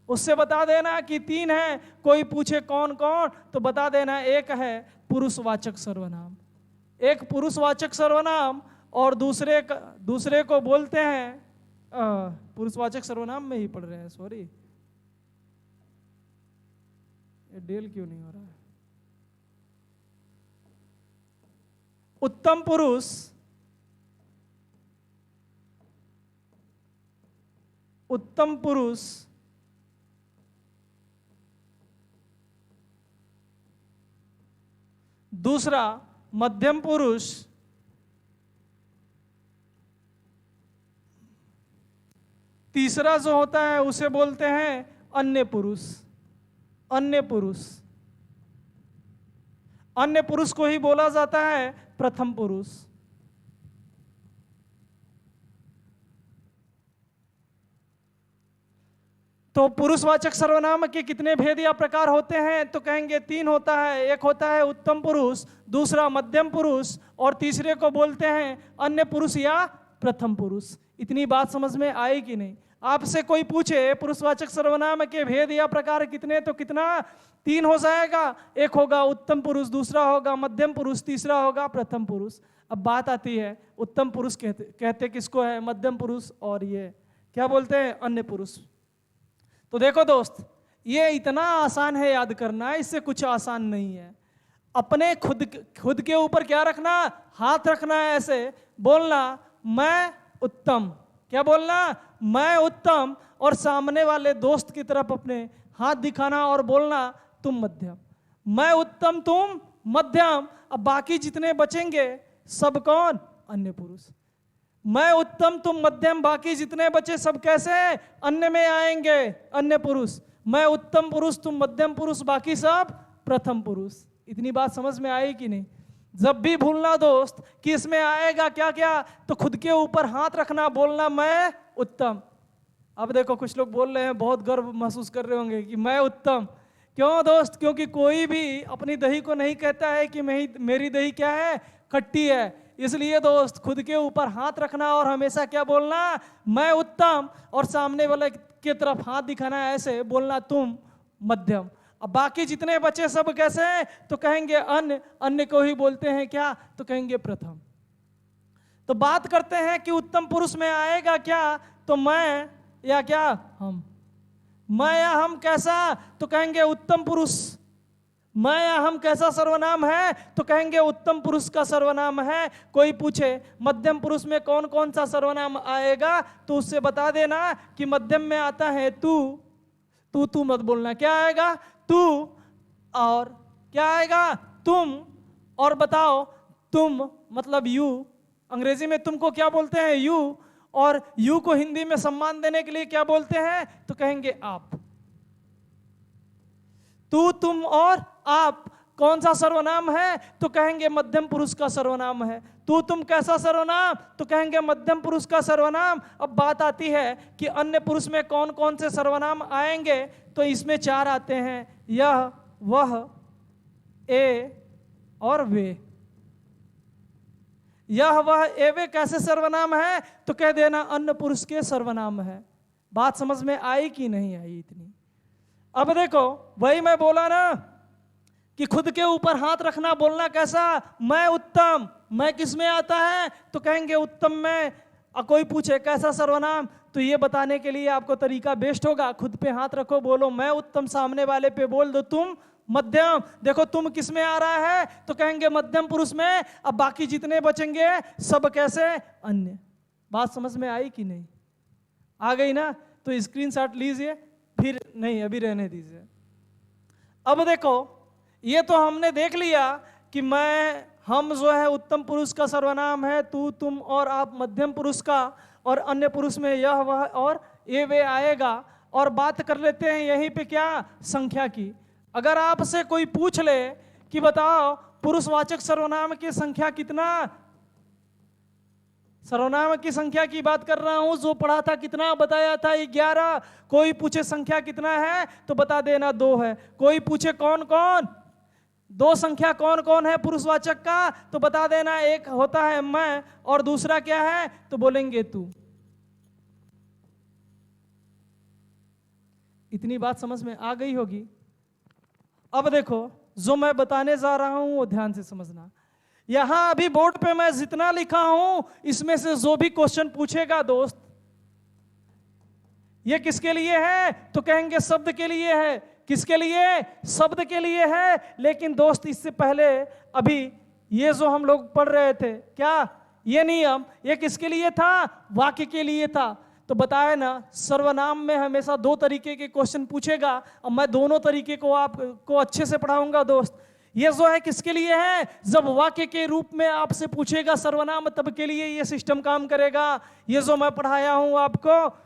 उससे बता देना कि 3 हैं। कोई पूछे कौन कौन, तो बता देना एक है पुरुषवाचक सर्वनाम। एक पुरुषवाचक सर्वनाम और दूसरे को बोलते हैं, पुरुषवाचक सर्वनाम में ही पढ़ रहे हैं, सॉरी, ये डेल क्यों नहीं हो रहा है? उत्तम पुरुष, उत्तम पुरुष, दूसरा मध्यम पुरुष, तीसरा जो होता है उसे बोलते हैं अन्य पुरुष। अन्य पुरुष, अन्य पुरुष को ही बोला जाता है प्रथम पुरुष। तो पुरुषवाचक सर्वनाम के कितने भेद या प्रकार होते हैं? तो कहेंगे 3 होता है। एक होता है उत्तम पुरुष, दूसरा मध्यम पुरुष और तीसरे को बोलते हैं अन्य पुरुष या प्रथम पुरुष। इतनी बात समझ में आई कि नहीं? आपसे कोई पूछे पुरुषवाचक सर्वनाम के भेद या प्रकार कितने, तो कितना? 3 हो जाएगा। एक होगा उत्तम पुरुष, दूसरा होगा मध्यम पुरुष, तीसरा होगा प्रथम पुरुष। अब बात आती है उत्तम पुरुष कहते किसको है? मध्यम पुरुष, और ये क्या बोलते हैं? अन्य पुरुष। तो देखो दोस्त, ये इतना आसान है याद करना, इससे कुछ आसान नहीं है। अपने खुद के ऊपर क्या रखना? हाथ रखना है, ऐसे बोलना मैं उत्तम। क्या बोलना? मैं उत्तम। और सामने वाले दोस्त की तरफ अपने हाथ दिखाना और बोलना तुम मध्यम। मैं उत्तम, तुम मध्यम। अब बाकी जितने बचेंगे सब कौन? अन्य पुरुष। मैं उत्तम, तुम मध्यम, बाकी जितने बचे सब कैसे? अन्य में आएंगे, अन्य पुरुष। मैं उत्तम पुरुष, तुम मध्यम पुरुष, बाकी सब प्रथम पुरुष। इतनी बात समझ में आई कि नहीं? जब भी भूलना दोस्त कि इसमें आएगा क्या क्या, तो खुद के ऊपर हाथ रखना, बोलना मैं उत्तम। अब देखो कुछ लोग बोल रहे हैं, बहुत गर्व महसूस कर रहे होंगे कि मैं उत्तम। क्यों दोस्त? क्योंकि कोई भी अपनी दही को नहीं कहता है कि मेरी दही क्या है? खट्टी है। इसलिए दोस्त खुद के ऊपर हाथ रखना और हमेशा क्या बोलना? मैं उत्तम। और सामने वाले की तरफ हाथ दिखाना, ऐसे बोलना तुम मध्यम। अब बाकी जितने बचे सब कैसे? तो कहेंगे अन्य। अन्य को ही बोलते हैं क्या? तो कहेंगे प्रथम। तो बात करते हैं कि उत्तम पुरुष में आएगा क्या? तो मैं या क्या हम। मैं या हम कैसा? तो कहेंगे उत्तम पुरुष। मैं या हम कैसा सर्वनाम है? तो कहेंगे उत्तम पुरुष का सर्वनाम है। कोई पूछे मध्यम पुरुष में कौन कौन सा सर्वनाम आएगा, तो उससे बता देना कि मध्यम में आता है तू। तू मत बोलना। क्या आएगा? तू। और क्या आएगा? तुम। और बताओ तुम मतलब यू। अंग्रेजी में तुमको क्या बोलते हैं? यू। और यू को हिंदी में सम्मान देने के लिए क्या बोलते हैं? तो कहेंगे आप। तू, तुम और आप कौन सा सर्वनाम है? तो कहेंगे मध्यम पुरुष का सर्वनाम है। तू, तुम कैसा सर्वनाम? तो कहेंगे मध्यम पुरुष का सर्वनाम। अब बात आती है कि अन्य पुरुष में कौन कौन से सर्वनाम आएंगे, तो इसमें 4 आते हैं, यह, वह, ए और वे। यह, वह, ए, वे कैसे सर्वनाम है? तो कह देना अन्य पुरुष के सर्वनाम है। बात समझ में आई कि नहीं आई इतनी? अब देखो, वही मैं बोला ना कि खुद के ऊपर हाथ रखना, बोलना कैसा? मैं उत्तम। मैं किस में आता है? तो कहेंगे उत्तम में। कोई पूछे कैसा सर्वनाम, तो ये बताने के लिए आपको तरीका बेस्ट होगा, खुद पे हाथ रखो, बोलो मैं उत्तम, सामने वाले पे बोल दो तुम मध्यम। देखो तुम किस में आ रहा है? तो कहेंगे मध्यम पुरुष में। अब बाकी जितने बचेंगे सब कैसे? अन्य। बात समझ में आई कि नहीं? आ गई ना? तो स्क्रीनशॉट लीजिए, फिर नहीं अभी रहने दीजिए। अब देखो, ये तो हमने देख लिया कि मैं, हम जो है उत्तम पुरुष का सर्वनाम है, तू, तुम और आप मध्यम पुरुष का, और अन्य पुरुष में यह, वह और ये, वे आएगा। और बात कर लेते हैं यहीं पे क्या? संख्या की। अगर आपसे कोई पूछ ले कि बताओ पुरुषवाचक सर्वनाम की संख्या कितना, सर्वनाम की संख्या की बात कर रहा हूं, जो पढ़ा था कितना बताया था? 11। कोई पूछे संख्या कितना है, तो बता देना 2 है। कोई पूछे कौन कौन, 2 संख्या कौन कौन है पुरुषवाचक का, तो बता देना एक होता है मैं, और दूसरा क्या है? तो बोलेंगे तू। इतनी बात समझ में आ गई होगी। अब देखो, जो मैं बताने जा रहा हूं वो ध्यान से समझना। यहां अभी बोर्ड पे मैं जितना लिखा हूं, इसमें से जो भी क्वेश्चन पूछेगा दोस्त, ये किसके लिए है? तो कहेंगे शब्द के लिए है। किसके लिए? शब्द के लिए है। लेकिन दोस्त इससे पहले अभी ये जो हम लोग पढ़ रहे थे, क्या ये नियम, ये किसके लिए था? वाक्य के लिए था। तो बताया ना, सर्वनाम में हमेशा 2 तरीके के क्वेश्चन पूछेगा, और मैं दोनों तरीके को आपको अच्छे से पढ़ाऊंगा दोस्त। ये जो है किसके लिए है? जब वाक्य के रूप में आपसे पूछेगा सर्वनाम, तब के लिए ये सिस्टम काम करेगा। ये जो मैं पढ़ाया हूं आपको,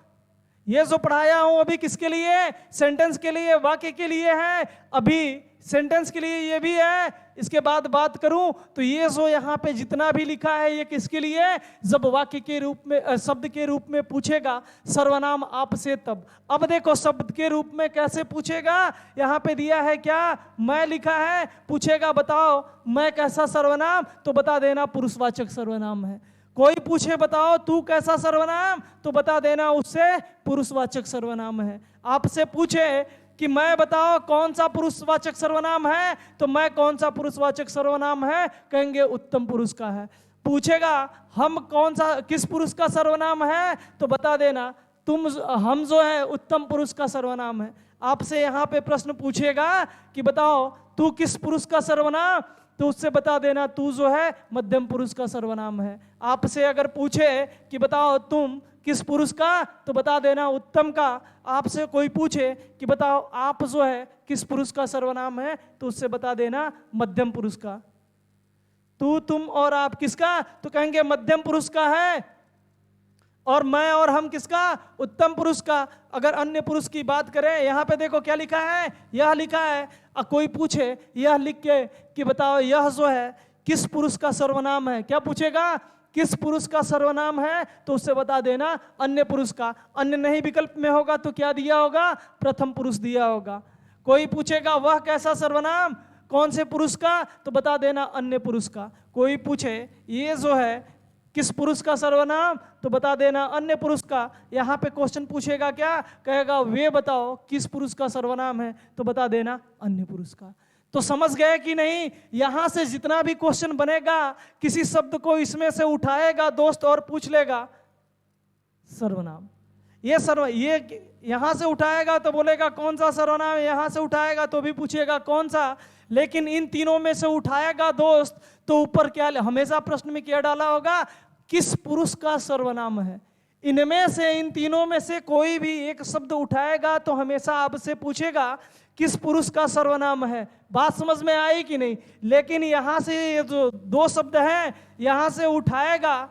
ये जो पढ़ाया हूं अभी किसके लिए? सेंटेंस के लिए, वाक्य के लिए है। अभी सेंटेंस के लिए ये भी है। इसके बाद बात करूं तो ये जो यहाँ पे जितना भी लिखा है, ये किसके लिए? जब वाक्य के रूप में, शब्द के रूप में पूछेगा सर्वनाम आपसे तब। अब देखो शब्द के रूप में कैसे पूछेगा, यहाँ पे दिया है क्या? मैं लिखा है। पूछेगा बताओ मैं कैसा सर्वनाम, तो बता देना पुरुषवाचक सर्वनाम है। कोई पूछे बताओ तू कैसा सर्वनाम, तो बता देना उससे पुरुषवाचक सर्वनाम है। आपसे पूछे कि मैं बताओ कौन सा पुरुषवाचक सर्वनाम है, तो मैं कौन सा पुरुषवाचक सर्वनाम है, कहेंगे उत्तम पुरुष का है। पूछेगा हम कौन सा, किस पुरुष का सर्वनाम है, तो बता देना तुम, हम जो है उत्तम पुरुष का सर्वनाम है। आपसे यहाँ पे प्रश्न पूछेगा कि बताओ तू किस पुरुष का सर्वनाम, तो उससे बता देना तू जो है मध्यम पुरुष का सर्वनाम है। आपसे अगर पूछे कि बताओ तुम किस पुरुष का, तो बता देना उत्तम का। आपसे कोई पूछे कि बताओ आप जो है किस पुरुष का सर्वनाम है, तो उससे बता देना मध्यम पुरुष का। तू, तुम और आप किसका, तो कहेंगे मध्यम पुरुष का है। और मैं और हम किसका? उत्तम पुरुष का। अगर अन्य पुरुष की बात करें, यहाँ पे देखो क्या लिखा है, यह लिखा है। कोई पूछे यह लिख के कि बताओ यह जो है किस पुरुष का सर्वनाम है, क्या पूछेगा? किस पुरुष का सर्वनाम है, तो उससे बता देना अन्य पुरुष का। अन्य नहीं विकल्प में होगा तो क्या दिया होगा? प्रथम पुरुष दिया होगा। कोई पूछेगा वह कैसा सर्वनाम, कौन से पुरुष का, तो बता देना अन्य पुरुष का। कोई पूछे ये जो है किस पुरुष का सर्वनाम, तो बता देना अन्य पुरुष का। यहाँ पे क्वेश्चन पूछेगा क्या, कहेगा वे बताओ किस पुरुष का सर्वनाम है, तो बता देना अन्य पुरुष का। तो समझ गए कि नहीं? यहां से जितना भी क्वेश्चन बनेगा, किसी शब्द को इसमें से उठाएगा दोस्त और पूछ लेगा सर्वनाम। ये यहां से उठाएगा तो बोलेगा कौन सा सर्वनाम, यहां से उठाएगा तो भी पूछेगा कौन सा। लेकिन इन तीनों में से उठाएगा दोस्त, तो ऊपर क्या हमेशा प्रश्न में क्या डाला होगा? किस पुरुष का सर्वनाम है। इनमें से, इन तीनों में से कोई भी एक शब्द उठाएगा तो हमेशा आपसे पूछेगा किस पुरुष का सर्वनाम है। बात समझ में आई कि नहीं? लेकिन यहां से ये जो 2 शब्द हैं, यहां से उठाएगा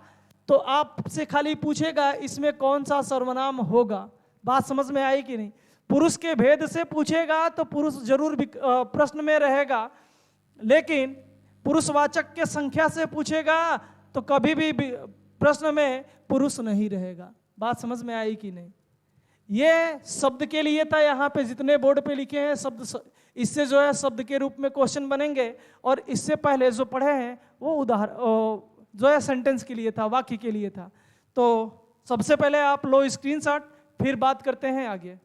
तो आपसे खाली पूछेगा इसमें कौन सा सर्वनाम होगा। बात समझ में आई कि नहीं? पुरुष के भेद से पूछेगा तो पुरुष जरूर प्रश्न में रहेगा, लेकिन पुरुषवाचक के संख्या से पूछेगा तो कभी भी प्रश्न में पुरुष नहीं रहेगा। बात समझ में आई कि नहीं? ये शब्द के लिए था, यहाँ पे जितने बोर्ड पे लिखे हैं शब्द, इससे जो है शब्द के रूप में क्वेश्चन बनेंगे। और इससे पहले जो पढ़े हैं वो उदाहरण जो है सेंटेंस के लिए था, वाक्य के लिए था। तो सबसे पहले आप लो स्क्रीनशॉट, फिर बात करते हैं आगे।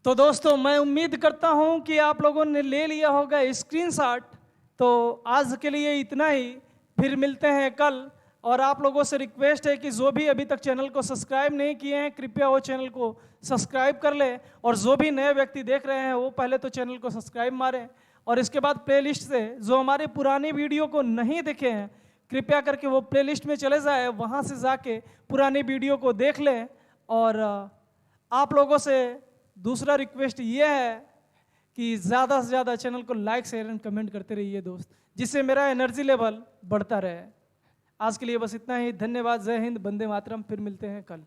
तो दोस्तों मैं उम्मीद करता हूं कि आप लोगों ने ले लिया होगा स्क्रीनशॉट। तो आज के लिए इतना ही, फिर मिलते हैं कल। और आप लोगों से रिक्वेस्ट है कि जो भी अभी तक चैनल को सब्सक्राइब नहीं किए हैं कृपया वो चैनल को सब्सक्राइब कर लें। और जो भी नए व्यक्ति देख रहे हैं वो पहले तो चैनल को सब्सक्राइब मारें, और इसके बाद प्लेलिस्ट से जो हमारे पुरानी वीडियो को नहीं देखे हैं कृपया करके वो प्लेलिस्ट में चले जाए, वहाँ से जाके पुरानी वीडियो को देख लें। और आप लोगों से दूसरा रिक्वेस्ट ये है कि ज़्यादा से ज़्यादा चैनल को लाइक शेयर एंड कमेंट करते रहिए दोस्त, जिससे मेरा एनर्जी लेवल बढ़ता रहे। आज के लिए बस इतना ही, धन्यवाद, जय हिंद, वंदे मातरम। फिर मिलते हैं कल।